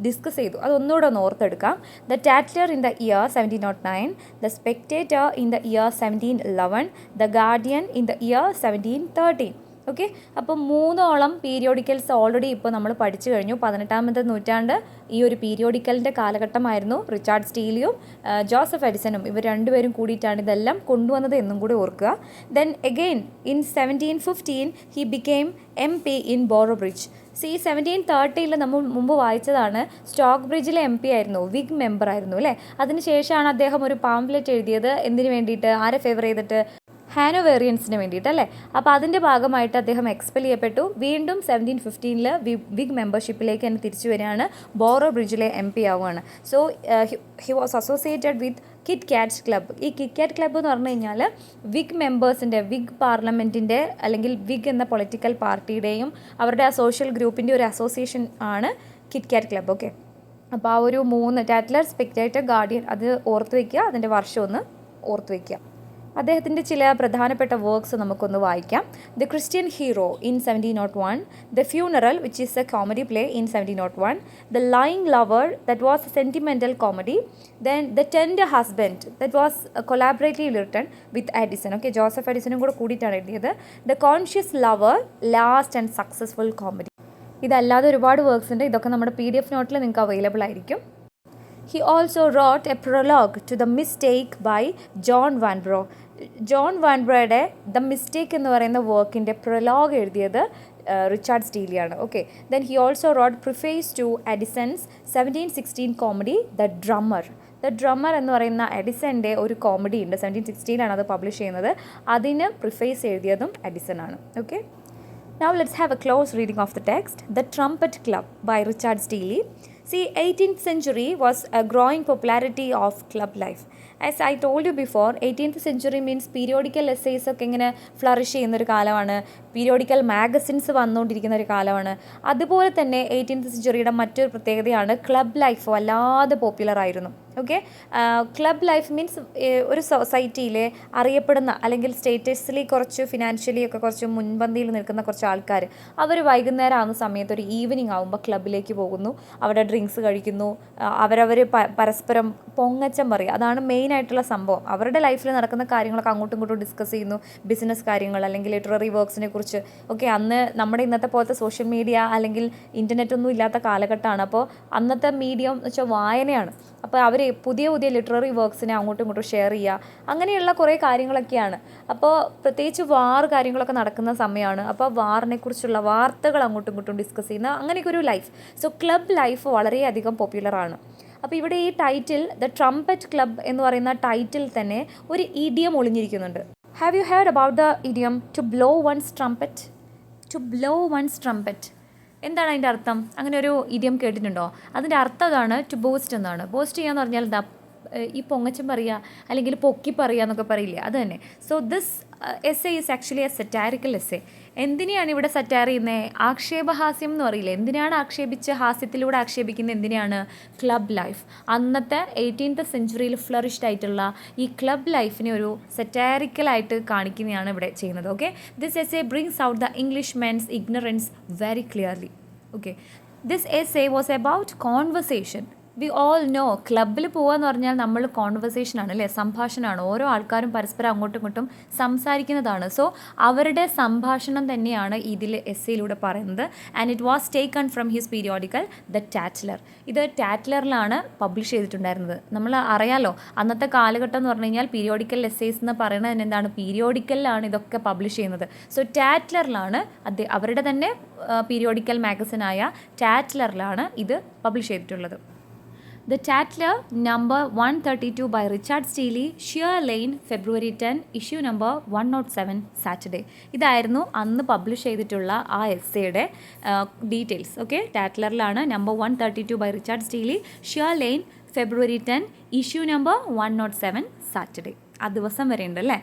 ഡിസ്കസ് ചെയ്തു. അതൊന്നുകൂടെ ഒന്ന് ഓർത്തെടുക്കാം. The Tatler in the year 1709, the Spectator in the year 1711, the Guardian in the year 1713. Okay, അപ്പോൾ 3 പീരിയോഡിക്കൽസ് ഓൾറെഡി ഇപ്പോൾ നമ്മൾ പഠിച്ചു കഴിഞ്ഞു. 18ാമത്തെ നൂറ്റാണ്ട് ഈ ഒരു പീരിയോഡിക്കലിൻ്റെ കാലഘട്ടമായിരുന്നു. റിച്ചാർഡ് സ്റ്റീലിയും ജോസഫ് എഡിസണും ഇവർ രണ്ടുപേരും കൂടിയിട്ടാണ് ഇതെല്ലാം കൊണ്ടുവന്നത് എന്നും കൂടി ഓർക്കുക. Then again in 1715 he became MP in borrow bridge. 1730 നമ്മൾ മുമ്പ് വായിച്ചതാണ്. സ്റ്റോക്ക് ബ്രിഡ്ജിലെ MP ആയിരുന്നു, വിഗ് മെമ്പർ ആയിരുന്നു അല്ലേ. അതിനുശേഷമാണ് അദ്ദേഹം ഒരു പാംഫ്ലെറ്റ് എഴുതിയത്. എന്തിനു വേണ്ടിയിട്ട്? ആരെ ഫേവർ ചെയ്തിട്ട്? ഹാനോവേറിയൻസിന് വേണ്ടിയിട്ടല്ലേ. അപ്പോൾ അതിൻ്റെ ഭാഗമായിട്ട് അദ്ദേഹം എക്സ്പെൽ ചെയ്യപ്പെട്ടു. വീണ്ടും 1715 വിഗ് മെമ്പർഷിപ്പിലേക്ക് തന്നെ തിരിച്ചു വരികയാണ്. ബോറോ ബ്രിഡ്ജിലെ MP ആവുകയാണ്. So he was associated with kit കാറ്റ് ക്ലബ്ബ്. ഈ കിറ്റ് കാറ്റ് ക്ലബ്ബ് എന്ന് പറഞ്ഞു കഴിഞ്ഞാൽ വിഗ് മെമ്പേഴ്സിൻ്റെ, വിഗ് പാർലമെൻറ്റിൻ്റെ അല്ലെങ്കിൽ വിഗ് എന്ന പൊളിറ്റിക്കൽ പാർട്ടിയുടെയും അവരുടെ ആ സോഷ്യൽ ഗ്രൂപ്പിൻ്റെ ഒരു അസോസിയേഷൻ ആണ് കിറ്റ് കാറ്റ് ക്ലബ്ബ്. ഓക്കെ, അപ്പോൾ ആ ഒരു 3 ടാറ്റ്ലർ, സ്പെക്ടേറ്റർ, ഗാർഡിയൻ അത് ഓർത്ത് വയ്ക്കുക. അതിൻ്റെ വർഷം ഒന്ന് ഓർത്ത് വയ്ക്കുക. അദ്ദേഹത്തിൻ്റെ ചില പ്രധാനപ്പെട്ട വർക്ക്സ് നമുക്കൊന്ന് വായിക്കാം. The Christian hero in 1701, the funeral which is a comedy play in 1701, the lying lover that was a sentimental comedy, then the tender husband that was collaboratively written with Addison. Okay, Joseph എഡിസണും കൂടെ കൂടിയിട്ടാണ് എഴുതിയത്. The conscious lover, last and successful comedy. ഇതല്ലാതെ ഒരുപാട് വർക്ക്സ് ഉണ്ട്. ഇതൊക്കെ നമ്മുടെ PDF നോട്ടിൽ നിങ്ങൾക്ക് അവൈലബിൾ ആയിരിക്കും. He also wrote a prologue to The Mistake by John Vanbrugh. John വാൻബ്രോയുടെ ദ മിസ്റ്റേക്ക് എന്ന് പറയുന്ന വർക്കിൻ്റെ പ്രൊലോഗ് എഴുതിയത് റിച്ചാർഡ് സ്റ്റീലിയാണ്. Okay, then he also wrote preface to Addison's 1716 comedy the drummer. The drummer എന്ന് പറയുന്ന എഡിസൻ്റെ ഒരു കോമഡി ഉണ്ട്. 1716 അത് പബ്ലിഷ് ചെയ്യുന്നത്. അതിന് പ്രിഫേസ് എഴുതിയതും എഡിസൺ ആണ്. Okay, now let's have a close reading of the text. The Trumpet Club by Richard Steele. 18th century was a growing popularity of club life. As I told you before, 18th century means periodical essays ഒക്കെ ഇങ്ങനെ ഫ്ലറിഷ് ചെയ്യുന്നൊരു കാലമാണ്. പീരിയോഡിക്കൽ മാഗസിൻസ് വന്നുകൊണ്ടിരിക്കുന്ന ഒരു കാലമാണ്. അതുപോലെ തന്നെ 18th സെഞ്ചുറിയുടെ മറ്റൊരു പ്രത്യേകതയാണ് ക്ലബ് ലൈഫ് വല്ലാതെ പോപ്പുലർ ആയിരുന്നു. ഓക്കെ, ക്ലബ് ലൈഫ് മീൻസ് ഒരു സൊസൈറ്റിയിലെ അറിയപ്പെടുന്ന അല്ലെങ്കിൽ സ്റ്റേറ്റസിലി കുറച്ച് ഫിനാൻഷ്യലി ഒക്കെ കുറച്ച് മുൻപന്തിയിൽ നിൽക്കുന്ന കുറച്ച് ആൾക്കാർ അവർ വൈകുന്നേരം ആകുന്ന സമയത്ത് ഒരു ഈവനിങ് ആകുമ്പോൾ ക്ലബിലേക്ക് പോകുന്നു. അവിടെ ഡ്രിങ്ക്സ് കഴിക്കുന്നു. അവരവർ പരസ്പരം പൊങ്ങച്ചം പറയുക. അതാണ് മെയിൻ ആയിട്ടുള്ള സംഭവം. അവരുടെ ലൈഫിൽ നടക്കുന്ന കാര്യങ്ങളൊക്കെ അങ്ങോട്ടും ഇങ്ങോട്ടും ഡിസ്കസ് ചെയ്യുന്നു. ബിസിനസ് കാര്യങ്ങൾ അല്ലെങ്കിൽ ലിറ്റററി വർക്ക്സിനെ കുറിച്ച്. ഓക്കെ, അന്ന് നമ്മുടെ ഇന്നത്തെ പോലത്തെ സോഷ്യൽ മീഡിയ അല്ലെങ്കിൽ ഇൻ്റർനെറ്റ് ഒന്നും ഇല്ലാത്ത കാലഘട്ടമാണ്. അപ്പോൾ അന്നത്തെ മീഡിയം എന്ന് വെച്ചാൽ വായനയാണ്. അപ്പോൾ അവർ പുതിയ പുതിയ ലിറ്റററി വർക്ക്സിനെ അങ്ങോട്ടും ഇങ്ങോട്ടും ഷെയർ ചെയ്യുക, അങ്ങനെയുള്ള കുറേ കാര്യങ്ങളൊക്കെയാണ്. അപ്പോൾ പ്രത്യേകിച്ച് വാർ കാര്യങ്ങളൊക്കെ നടക്കുന്ന സമയമാണ്. അപ്പോൾ വാറിനെക്കുറിച്ചുള്ള വാർത്തകൾ അങ്ങോട്ടും ഇങ്ങോട്ടും ഡിസ്കസ് ചെയ്യുന്ന അങ്ങനെയൊക്കെ ഒരു ലൈഫ്. സോ ക്ലബ് ലൈഫ് വളരെയധികം പോപ്പുലറാണ്. അപ്പോൾ ഇവിടെ ഈ ടൈറ്റിൽ ദ ട്രംപറ്റ് ക്ലബ് എന്ന് പറയുന്ന ടൈറ്റിൽ തന്നെ ഒരു ഇഡിയം ഒളിഞ്ഞിരിക്കുന്നുണ്ട്. Have you heard about the idiom to blow one's trumpet? To blow one's trumpet എന്താണ് അതിൻ്റെ അർത്ഥം? അങ്ങനെ ഒരു ഇഡിയം കേട്ടിട്ടുണ്ടോ? അതിൻ്റെ അർത്ഥം അതാണ് ടു ബോസ്റ്റ് എന്നാണ്. ബോസ്റ്റ് ചെയ്യാന്ന് പറഞ്ഞാൽ എന്താ? ഈ പൊങ്ങച്ചം പറയുക അല്ലെങ്കിൽ പൊക്കി പറയുക എന്നൊക്കെ പറയില്ലേ, അത് തന്നെ. So this essay is actually a satirical essay. എന്തിനെയാണ് ഇവിടെ സറ്റാർ ചെയ്യുന്നത്? ആക്ഷേപഹാസ്യം എന്ന് പറയില്ലേ, എന്തിനാണ് ആക്ഷേപിച്ച് ഹാസ്യത്തിലൂടെ ആക്ഷേപിക്കുന്നത്? എന്തിനാണ്? Club life. അന്നത്തെ 18th സെഞ്ചുറിയിൽ ഫ്ലറിഷ്ഡ് ആയിട്ടുള്ള ഈ ക്ലബ് ലൈഫിനെ ഒരു സറ്റാരിക്കലായിട്ട് കാണിക്കുന്നതാണ് ഇവിടെ ചെയ്യുന്നത്. Okay, this essay brings out the English men's ignorance very clearly. Okay, this essay was about conversation. We all no ക്ലബ്ബിൽ പോകുകയെന്ന് പറഞ്ഞാൽ നമ്മൾ കോൺവെർസേഷനാണ് അല്ലേ, സംഭാഷണമാണ്. ഓരോ ആൾക്കാരും പരസ്പരം അങ്ങോട്ടും ഇങ്ങോട്ടും സംസാരിക്കുന്നതാണ്. സോ അവരുടെ സംഭാഷണം തന്നെയാണ് ഇതിൽ എസ്സേയിലൂടെ പറയുന്നത്. And it was taken from his periodical the ടാറ്റ്ലർ. ഇത് ടാറ്റ്ലറിലാണ് പബ്ലിഷ് ചെയ്തിട്ടുണ്ടായിരുന്നത്. നമ്മൾ അറിയാലോ അന്നത്തെ കാലഘട്ടം എന്ന് പറഞ്ഞു കഴിഞ്ഞാൽ പീരിയോഡിക്കൽ എസ്സേസ് എന്ന് പറയുന്നത് എന്താണ്? പീരിയോഡിക്കലിലാണ് ഇതൊക്കെ പബ്ലിഷ് ചെയ്യുന്നത്. സോ ടാറ്റ്ലറിലാണ് അവരുടെ തന്നെ പീരിയോഡിക്കൽ മാഗസിനായ ടാറ്റ്ലറിലാണ് ഇത് പബ്ലിഷ് ചെയ്തിട്ടുള്ളത്. The Tatler number 132 by Richard Steele, Sheer Lane, February 10, issue number 107, Saturday. ഇതായിരുന്നു അന്ന് പബ്ലിഷ് ചെയ്തിട്ടുള്ള ആ എസ്സേയുടെ ഡീറ്റെയിൽസ്. ഓക്കെ, ടാറ്റ്ലറിലാണ് number 132 by Richard Steele, Shire Lane, February 10, issue number 107, Saturday. ആ ദിവസം വരെ ഉണ്ട് അല്ലേ.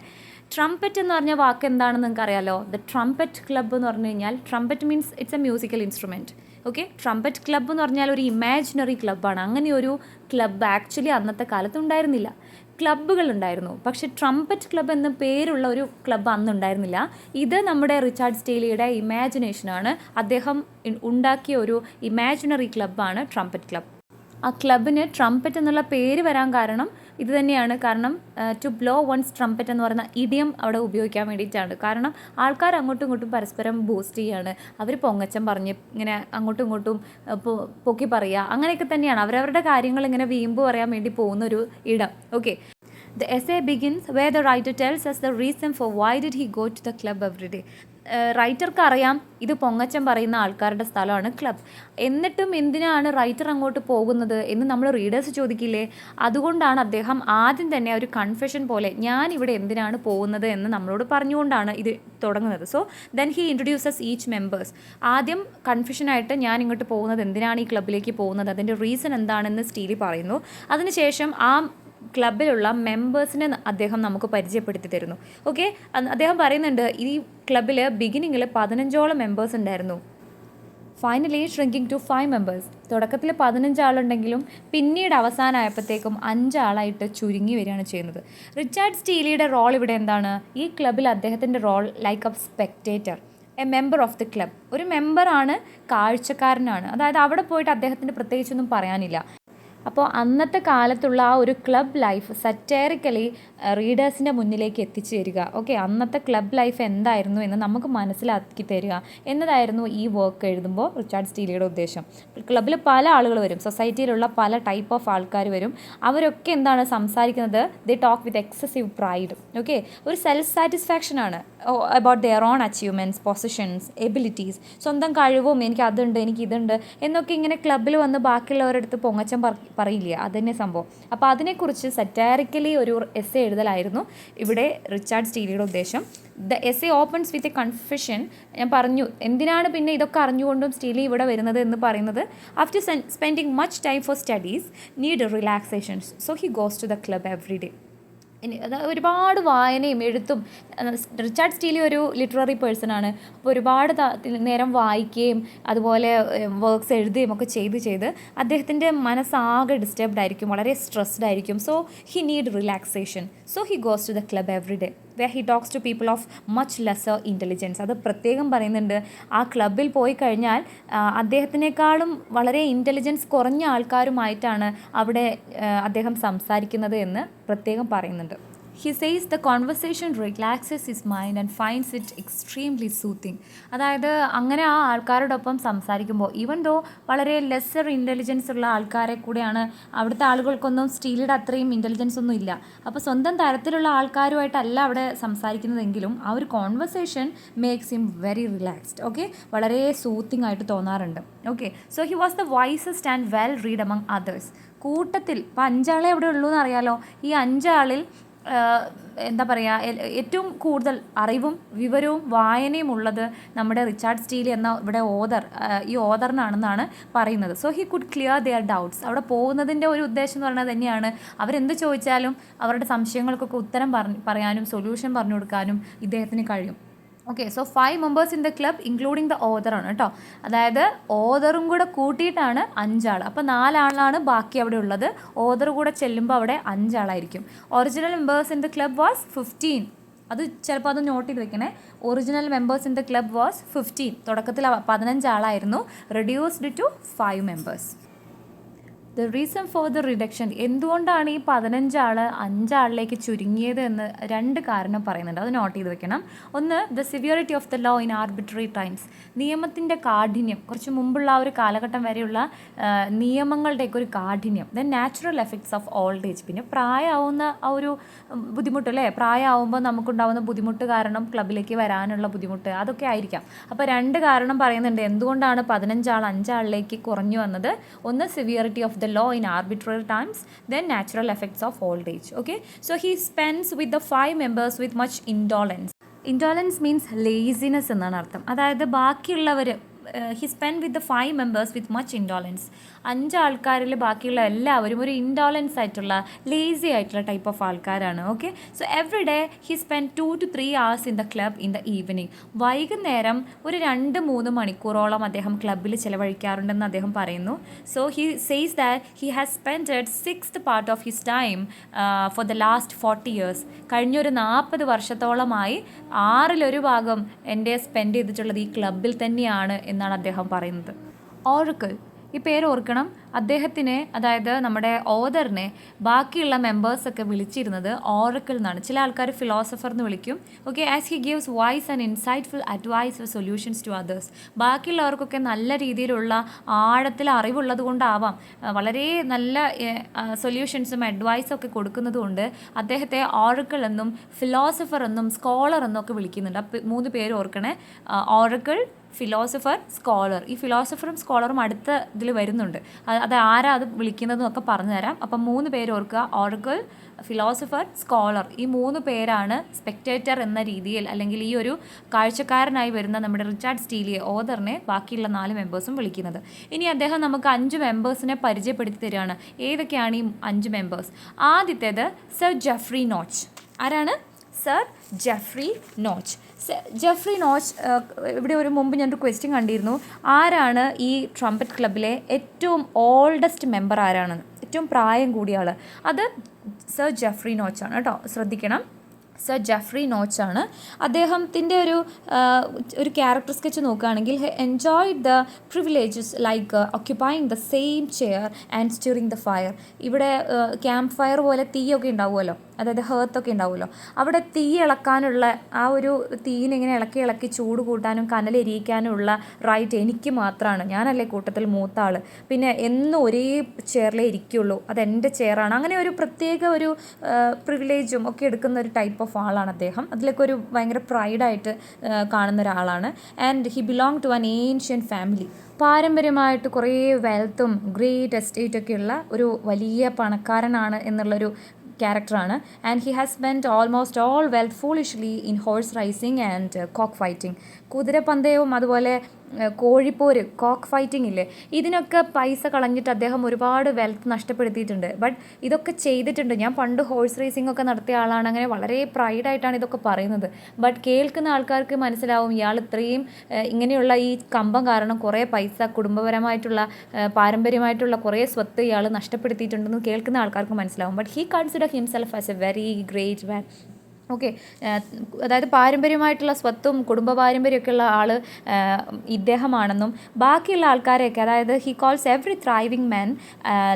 ട്രംപറ്റ് എന്ന് പറഞ്ഞ വാക്ക് എന്താണെന്ന് നിങ്ങൾക്ക് അറിയാലോ. ദ ട്രംപറ്റ് ക്ലബ്ബ് എന്ന് പറഞ്ഞു കഴിഞ്ഞാൽ, trumpet means it's A musical instrument. Okay, trumpet club എന്ന് പറഞ്ഞാൽ ഒരു ഇമാജിനറി ക്ലബ്ബാണ്. അങ്ങനെ ഒരു ക്ലബ്ബ് ആക്ച്വലി അന്നത്തെ കാലത്ത് ഉണ്ടായിരുന്നില്ല. ക്ലബ്ബുകൾ ഉണ്ടായിരുന്നു, പക്ഷെ ട്രംപറ്റ് ക്ലബ്ബ് എന്ന പേരുള്ള ഒരു ക്ലബ്ബ് അന്ന് ഉണ്ടായിരുന്നില്ല. ഇത് നമ്മുടെ റിച്ചാർഡ് സ്റ്റീലിയുടെ ഇമാജിനേഷനാണ്. അദ്ദേഹം ഉണ്ടാക്കിയ ഒരു ഇമാജിനറി ക്ലബ്ബാണ് ട്രംപറ്റ് ക്ലബ്ബ്. ആ ക്ലബിന് ട്രംപറ്റ് എന്നുള്ള പേര് വരാൻ കാരണം ഇത് തന്നെയാണ്. കാരണം ടു ബ്ലോ വൺസ് ട്രംപറ്റ് എന്ന് പറയുന്ന ഇഡിയം അവിടെ ഉപയോഗിക്കാൻ വേണ്ടിയിട്ടാണ്. കാരണം ആൾക്കാർ അങ്ങോട്ടും ഇങ്ങോട്ടും പരസ്പരം ബൂസ്റ്റ് ചെയ്യാണ്. അവർ പൊങ്ങച്ചം പറഞ്ഞ് ഇങ്ങനെ അങ്ങോട്ടും ഇങ്ങോട്ടും പൊക്കി പറയുക, അങ്ങനെയൊക്കെ തന്നെയാണ്. അവരവരുടെ കാര്യങ്ങൾ ഇങ്ങനെ വീമ്പ് പറയാൻ വേണ്ടി പോകുന്നൊരു ഇടം. Okay, the essay begins where the writer tells us the reason for why did he go to the club every day. റൈറ്റർക്ക് അറിയാം ഇത് പൊങ്ങച്ചം പറയുന്ന ആൾക്കാരുടെ സ്ഥലമാണ് ക്ലബ്. എന്നിട്ടും എന്തിനാണ് റൈറ്റർ അങ്ങോട്ട് പോകുന്നത് എന്ന് നമ്മൾ റീഡേഴ്സ് ചോദിക്കില്ലേ. അതുകൊണ്ടാണ് അദ്ദേഹം ആദ്യം തന്നെ ഒരു കൺഫെഷൻ പോലെ ഞാൻ ഇവിടെ എന്തിനാണ് പോകുന്നത് എന്ന് നമ്മളോട് പറഞ്ഞുകൊണ്ടാണ് ഇത് തുടങ്ങുന്നത്. So then he introduces each members. ആദ്യം കൺഫെഷനായിട്ട് ഞാൻ ഇങ്ങോട്ട് പോകുന്നത് എന്തിനാണ് ഈ ക്ലബിലേക്ക് പോകുന്നത്, അതിൻ്റെ റീസൺ എന്താണെന്ന് സ്റ്റീലി പറയുന്നു. അതിനുശേഷം ആ ക്ലബിലുള്ള മെമ്പേഴ്സിനെ അദ്ദേഹം നമുക്ക് പരിചയപ്പെടുത്തി തരുന്നു. ഓക്കെ, അദ്ദേഹം പറയുന്നുണ്ട് ഈ ക്ലബിൽ ബിഗിനിങ്ങിൽ 15ഓളം മെമ്പേഴ്സ് ഉണ്ടായിരുന്നു. Finally shrinking to 5 members. തുടക്കത്തിൽ 15 ആളുണ്ടെങ്കിലും പിന്നീട് അവസാനമായപ്പോഴത്തേക്കും 5 ആളായിട്ട് ചുരുങ്ങി വരികയാണ് ചെയ്യുന്നത്. റിച്ചാർഡ് സ്റ്റീലിയുടെ റോൾ ഇവിടെ എന്താണ്? ഈ ക്ലബിൽ അദ്ദേഹത്തിൻ്റെ role like a spectator, a member of the club. ഒരു മെമ്പറാണ്, കാഴ്ചക്കാരനാണ്. അതായത് അവിടെ പോയിട്ട് അദ്ദേഹത്തിന് പ്രത്യേകിച്ചൊന്നും പറയാനില്ല. അപ്പോൾ അന്നത്തെ കാലത്തുള്ള ആ ഒരു ക്ലബ് ലൈഫ് സറ്റേറിക്കലി റീഡേഴ്സിൻ്റെ മുന്നിലേക്ക് എത്തിച്ചു തരിക. ഓക്കെ, അന്നത്തെ ക്ലബ് ലൈഫ് എന്തായിരുന്നു എന്ന് നമുക്ക് മനസ്സിലാക്കി തരിക എന്നതായിരുന്നു ഈ വർക്ക് എഴുതുമ്പോൾ റിച്ചാർഡ് സ്റ്റീലിയുടെ ഉദ്ദേശം. ക്ലബിൽ പല ആളുകൾ വരും, സൊസൈറ്റിയിലുള്ള പല ടൈപ്പ് ഓഫ് ആൾക്കാർ വരും. അവരൊക്കെ എന്താണ് സംസാരിക്കുന്നത്? They talk with excessive pride. Okay, ഒരു സെൽഫ് സാറ്റിസ്ഫാക്ഷനാണ് about their own achievements, positions, abilities. സ്വന്തം കഴിവും എനിക്ക് അതുണ്ട്, എനിക്ക് ഇതുണ്ട് എന്നൊക്കെ ഇങ്ങനെ ക്ലബിൽ വന്ന് ബാക്കിയുള്ളവരടുത്ത് പൊങ്ങച്ചം പറയില്ല. അതന്നെ സംഭവം. അപ്പോൾ അതിനെക്കുറിച്ച് സറ്റാരിക്കലി ഒരു എസ്സേ എഴുതലായിരുന്നു ഇവിടെ റിച്ചാർഡ് സ്റ്റീലിയുടെ ഉദ്ദേശം. The essay opens with a confession. ഞാൻ പറഞ്ഞു എന്തിനാണ് പിന്നെ ഇതൊക്കെ അറിഞ്ഞുകൊണ്ടും സ്റ്റീലി ഇവിടെ വരുന്നത് എന്ന് പറയുന്നത്. After spending much time for studies, need relaxations, so he goes to the club every day. ഒരുപാട് വായനയും എഴുത്തും. റിച്ചാർഡ് സ്റ്റീലി ഒരു ലിറ്റററി പേഴ്സണാണ്. അപ്പോൾ ഒരുപാട് നേരം വായിക്കുകയും അതുപോലെ വർക്ക്സ് എഴുതുകയും ഒക്കെ ചെയ്ത് അദ്ദേഹത്തിൻ്റെ മനസ്സാകെ ഡിസ്റ്റർബ്ഡ് ആയിരിക്കും, വളരെ സ്ട്രെസ്ഡ് ആയിരിക്കും. So he need relaxation, so he goes to the club every day where he talks to people of much lesser intelligence. അത് പ്രത്യേകം പറയുന്നുണ്ട്. ആ ക്ലബിൽ പോയി കഴിഞ്ഞാൽ അദ്ദേഹത്തിനേക്കാളും വളരെ ഇൻ്റലിജൻസ് കുറഞ്ഞ ആൾക്കാരുമായിട്ടാണ് അവിടെ അദ്ദേഹം സംസാരിക്കുന്നത് എന്ന് പ്രത്യേകം പറയുന്നുണ്ട്. He says the conversation relaxes his mind and finds it extremely soothing. അതായത് അങ്ങനെ ആ ആൾക്കാരോടൊപ്പം സംസാരിക്കുമ്പോൾ ഈവൻ ദോ വളരെ ലെസ്സർ ഇൻ്റലിജൻസ് ഉള്ള ആൾക്കാരെ കൂടെയാണ്, അവിടുത്തെ ആളുകൾക്കൊന്നും സ്റ്റീലിയുടെ അത്രയും ഇൻ്റലിജൻസ് ഒന്നും ഇല്ല. അപ്പോൾ സ്വന്തം തരത്തിലുള്ള ആൾക്കാരുമായിട്ടല്ല അവിടെ സംസാരിക്കുന്നതെങ്കിലും ആ ഒരു conversation makes him very relaxed. Okay, വളരെ സൂത്തിങ് ആയിട്ട് തോന്നാറുണ്ട്. Okay, so he was the wisest and well read among others. കൂട്ടത്തിൽ ഇപ്പോൾ 5 ആളെ അവിടെ ഉള്ളൂ എന്നറിയാലോ. ഈ 5 ആളിൽ എന്താ പറയുക, ഏറ്റവും കൂടുതൽ അറിവും വിവരവും വായനയും ഉള്ളത് നമ്മുടെ റിച്ചാർഡ് സ്റ്റീലി എന്ന ഇവിടെ ഈ ഓതറിനാണെന്നാണ് പറയുന്നത്. So he could clear their doubts. അവിടെ പോകുന്നതിൻ്റെ ഒരു ഉദ്ദേശം എന്ന് പറയുന്നത് തന്നെയാണ് അവരെന്ത് ചോദിച്ചാലും അവരുടെ സംശയങ്ങൾക്കൊക്കെ ഉത്തരം പറയാനും സൊല്യൂഷൻ പറഞ്ഞു കൊടുക്കാനും ഇദ്ദേഹത്തിന് കഴിയും. Okay, so 5 members in the club including the author ആണ് കേട്ടോ. അതായത് ഓതറും കൂടെ കൂട്ടിയിട്ടാണ് 5 ആൾ. അപ്പോൾ 4 ആളാണ് ബാക്കി അവിടെ ഉള്ളത്. ഓതർ കൂടെ ചെല്ലുമ്പോൾ അവിടെ 5 ആളായിരിക്കും. Original members in the club was 15. അത് ചിലപ്പോൾ അത് നോട്ട് ചെയ്ത് വെക്കണേ. Original members in the club was 15. തുടക്കത്തിൽ 15 ആളായിരുന്നു, reduced to 5 members. The reason for the reduction. എന്തുകൊണ്ടാണ് ഈ 15 ആൾ 5 ആളിലേക്ക് ചുരുങ്ങിയത് എന്ന് 2 കാരണം പറയുന്നുണ്ട്. അത് നോട്ട് ചെയ്ത് വെക്കണം. ഒന്ന്, the severity of the law in arbitrary times. നിയമത്തിൻ്റെ കാഠിന്യം, കുറച്ച് മുമ്പുള്ള ആ ഒരു കാലഘട്ടം വരെയുള്ള നിയമങ്ങളുടെയൊക്കെ ഒരു കാഠിന്യം. Then natural effects of old age. പിന്നെ പ്രായമാവുന്ന ആ ഒരു ബുദ്ധിമുട്ട് അല്ലേ, പ്രായമാവുമ്പോൾ നമുക്കുണ്ടാവുന്ന ബുദ്ധിമുട്ട് കാരണം ക്ലബിലേക്ക് വരാനുള്ള ബുദ്ധിമുട്ട്, അതൊക്കെ ആയിരിക്കാം. അപ്പോൾ 2 കാരണം പറയുന്നുണ്ട് എന്തുകൊണ്ടാണ് 15 ആൾ 5 ആളിലേക്ക് കുറഞ്ഞു വന്നത്. ഒന്ന്, severity of the the law in arbitrary times, then natural effects of old age. Okay, so he spends with the 5 members with much indolence. Indolence means laziness എന്നാണ് അർത്ഥം. അതായത് ബാക്കിയുള്ളവർ he spend with the 5 members with much indolence. 5 ആൾക്കാരിൽ ബാക്കിയുള്ള എല്ലാവരും ഒരു ഇൻടോളൻസ് ആയിട്ടുള്ള ലേസി ആയിട്ടുള്ള ടൈപ്പ് ഓഫ് ആൾക്കാരാണ്. Okay, so every day he spend 2 to 3 hours in the club in the evening. വൈകുന്നേരം ഒരു 2-3 മണിക്കൂറോളം അദ്ദേഹം ക്ലബ്ബിൽ ചിലവഴിക്കാറുണ്ടെന്ന് അദ്ദേഹം പറയുന്നു. So he says that he has spended 6th part of his time for the last 40 years. കഴിഞ്ഞൊരു 40 വർഷത്തോളമായി 1/6 ഭാഗം എൻ്റെ സ്പെൻഡ് ചെയ്തിട്ടുള്ളത് ഈ ക്ലബ്ബിൽ തന്നെയാണ് എന്നാണ് അദ്ദേഹം പറയുന്നത്. ഓറക്കിൾ, ഈ പേര് ഓർക്കണം. അദ്ദേഹത്തിനെ, അതായത് നമ്മുടെ ഓതറിനെ ബാക്കിയുള്ള മെമ്പേഴ്സൊക്കെ വിളിച്ചിരുന്നത് ഓറക്കിൾ എന്നാണ്. ചില ആൾക്കാർ ഫിലോസഫർ എന്ന് വിളിക്കും. Okay, as he gives wise and insightful advice for solutions to others. ബാക്കിയുള്ളവർക്കൊക്കെ നല്ല രീതിയിലുള്ള ആഴത്തിൽ അറിവുള്ളത് കൊണ്ടാവാം വളരെ നല്ല സൊല്യൂഷൻസും അഡ്വൈസും ഒക്കെ കൊടുക്കുന്നത് കൊണ്ട് അദ്ദേഹത്തെ ഓറക്കിൾ എന്നും ഫിലോസഫർ എന്നും സ്കോളർ എന്നും ഒക്കെ വിളിക്കുന്നുണ്ട്. അപ്പോൾ 3 പേര് ഓർക്കണേ: ഓറക്കിൾ, ഫിലോസഫർ, സ്കോളർ. ഈ ഫിലോസഫറും സ്കോളറും അടുത്ത ഇതിൽ വരുന്നുണ്ട്. അത് ആരാ അത് വിളിക്കുന്നതെന്നൊക്കെ പറഞ്ഞു തരാം. അപ്പം 3 പേര് ഓർക്കുക: ഓറക്കിൾ, ഫിലോസഫർ, സ്കോളർ. ഈ 3 പേരാണ് സ്പെക്ടേറ്റർ എന്ന രീതിയിൽ, അല്ലെങ്കിൽ ഈ ഒരു കാഴ്ചക്കാരനായി വരുന്ന നമ്മുടെ റിച്ചാർഡ് സ്റ്റീലിയെ, ഓതറിനെ ബാക്കിയുള്ള 4 മെമ്പേഴ്സും വിളിക്കുന്നത്. ഇനി അദ്ദേഹം നമുക്ക് 5 മെമ്പേഴ്സിനെ പരിചയപ്പെടുത്തി തരികയാണ്. ഏതൊക്കെയാണ് ഈ 5 മെമ്പേഴ്സ്? ആദ്യത്തേത് സർ ജെഫ്രി നോച്ച്. ആരാണ്? Sir Jeffrey Notch. Jeffrey Notch, ഇവിടെ ഒരു മുമ്പ് ഞാനൊരു ക്വസ്റ്റ്യൻ കണ്ടിരുന്നു, ആരാണ് ഈ ട്രംപറ്റ് ക്ലബിലെ ഏറ്റവും ഓൾഡസ്റ്റ് മെമ്പർ ആരാണെന്ന്, ഏറ്റവും പ്രായം കൂടിയ ആൾ. അത് സർ ജെഫ്രി നോച്ചാണ് കേട്ടോ, ശ്രദ്ധിക്കണം. സർ ജെഫ്രി നോച്ചാണ്. അദ്ദേഹത്തിൻ്റെ ഒരു ക്യാരക്ടർ സ്കെച്ച് നോക്കുകയാണെങ്കിൽ, enjoyed the privileges like occupying the same chair and stirring the fire. ഇവിടെ ക്യാമ്പ് ഫയർ പോലെ തീയൊക്കെ ഉണ്ടാവുമല്ലോ, അതായത് ഹേർത്തൊക്കെ ഉണ്ടാവുമല്ലോ, അവിടെ തീ ഇളക്കാനുള്ള ആ ഒരു തീയിനെ ഇങ്ങനെ ഇളക്കി ഇളക്കി ചൂട് കൂട്ടാനും കനലെരിയിക്കാനുമുള്ള റൈറ്റ് എനിക്ക് മാത്രമാണ്. ഞാനല്ലേ കൂട്ടത്തിൽ മൂത്ത ആൾ. പിന്നെ എന്നും ഒരേ ചെയറിലേ ഇരിക്കുള്ളൂ, അതെൻ്റെ ചെയറാണ്. അങ്ങനെ ഒരു പ്രത്യേക ഒരു പ്രിവിലേജും ഒക്കെ എടുക്കുന്ന ഒരു ടൈപ്പ് ഓഫ് ആളാണ് അദ്ദേഹം. അതിലൊക്കെ ഒരു ഭയങ്കര പ്രൈഡായിട്ട് കാണുന്ന ഒരാളാണ്. And he belong to an ancient family. പാരമ്പര്യമായിട്ട് കുറേ വെൽത്തും ഗ്രേറ്റ് എസ്റ്റേറ്റൊക്കെയുള്ള ഒരു വലിയ പണക്കാരനാണ് എന്നുള്ളൊരു ക്യാരക്ടറാണ്. And he has spend almost all wealth foolishly in horse racing and cock fighting. കുതിരപ്പന്തയവും അതുപോലെ കോഴിപ്പോര്, കോക്ക് ഫൈറ്റിംഗ് ഇല്ലേ, ഇതിനൊക്കെ പൈസ കളഞ്ഞിട്ട് അദ്ദേഹം ഒരുപാട് വെൽത്ത് നഷ്ടപ്പെടുത്തിയിട്ടുണ്ട്. ബട്ട് ഇതൊക്കെ ചെയ്തിട്ടുണ്ട്. ഞാൻ പണ്ട് ഹോഴ്സ് റേസിംഗ് ഒക്കെ നടത്തിയ ആളാണ്. അങ്ങനെ വളരെ പ്രൈഡായിട്ടാണ് ഇതൊക്കെ പറയുന്നത്. ബട്ട് കേൾക്കുന്ന ആൾക്കാർക്ക് മനസ്സിലാവും ഇയാൾ ഇത്രയും ഇങ്ങനെയുള്ള ഈ കമ്പം കാരണം കുറേ പൈസ, കുടുംബപരമായിട്ടുള്ള പാരമ്പര്യമായിട്ടുള്ള കുറേ സ്വത്ത് ഇയാൾ നഷ്ടപ്പെടുത്തിയിട്ടുണ്ടെന്ന് കേൾക്കുന്ന ആൾക്കാർക്ക് മനസ്സിലാവും. But he consider himself as A very great man. Okay, അതായത് പാരമ്പര്യമായിട്ടുള്ള സ്വത്തും കുടുംബ പാരമ്പര്യമൊക്കെയുള്ള ആൾ ഇദ്ദേഹമാണെന്നും ബാക്കിയുള്ള ആൾക്കാരെയൊക്കെ, അതായത് he calls every thriving man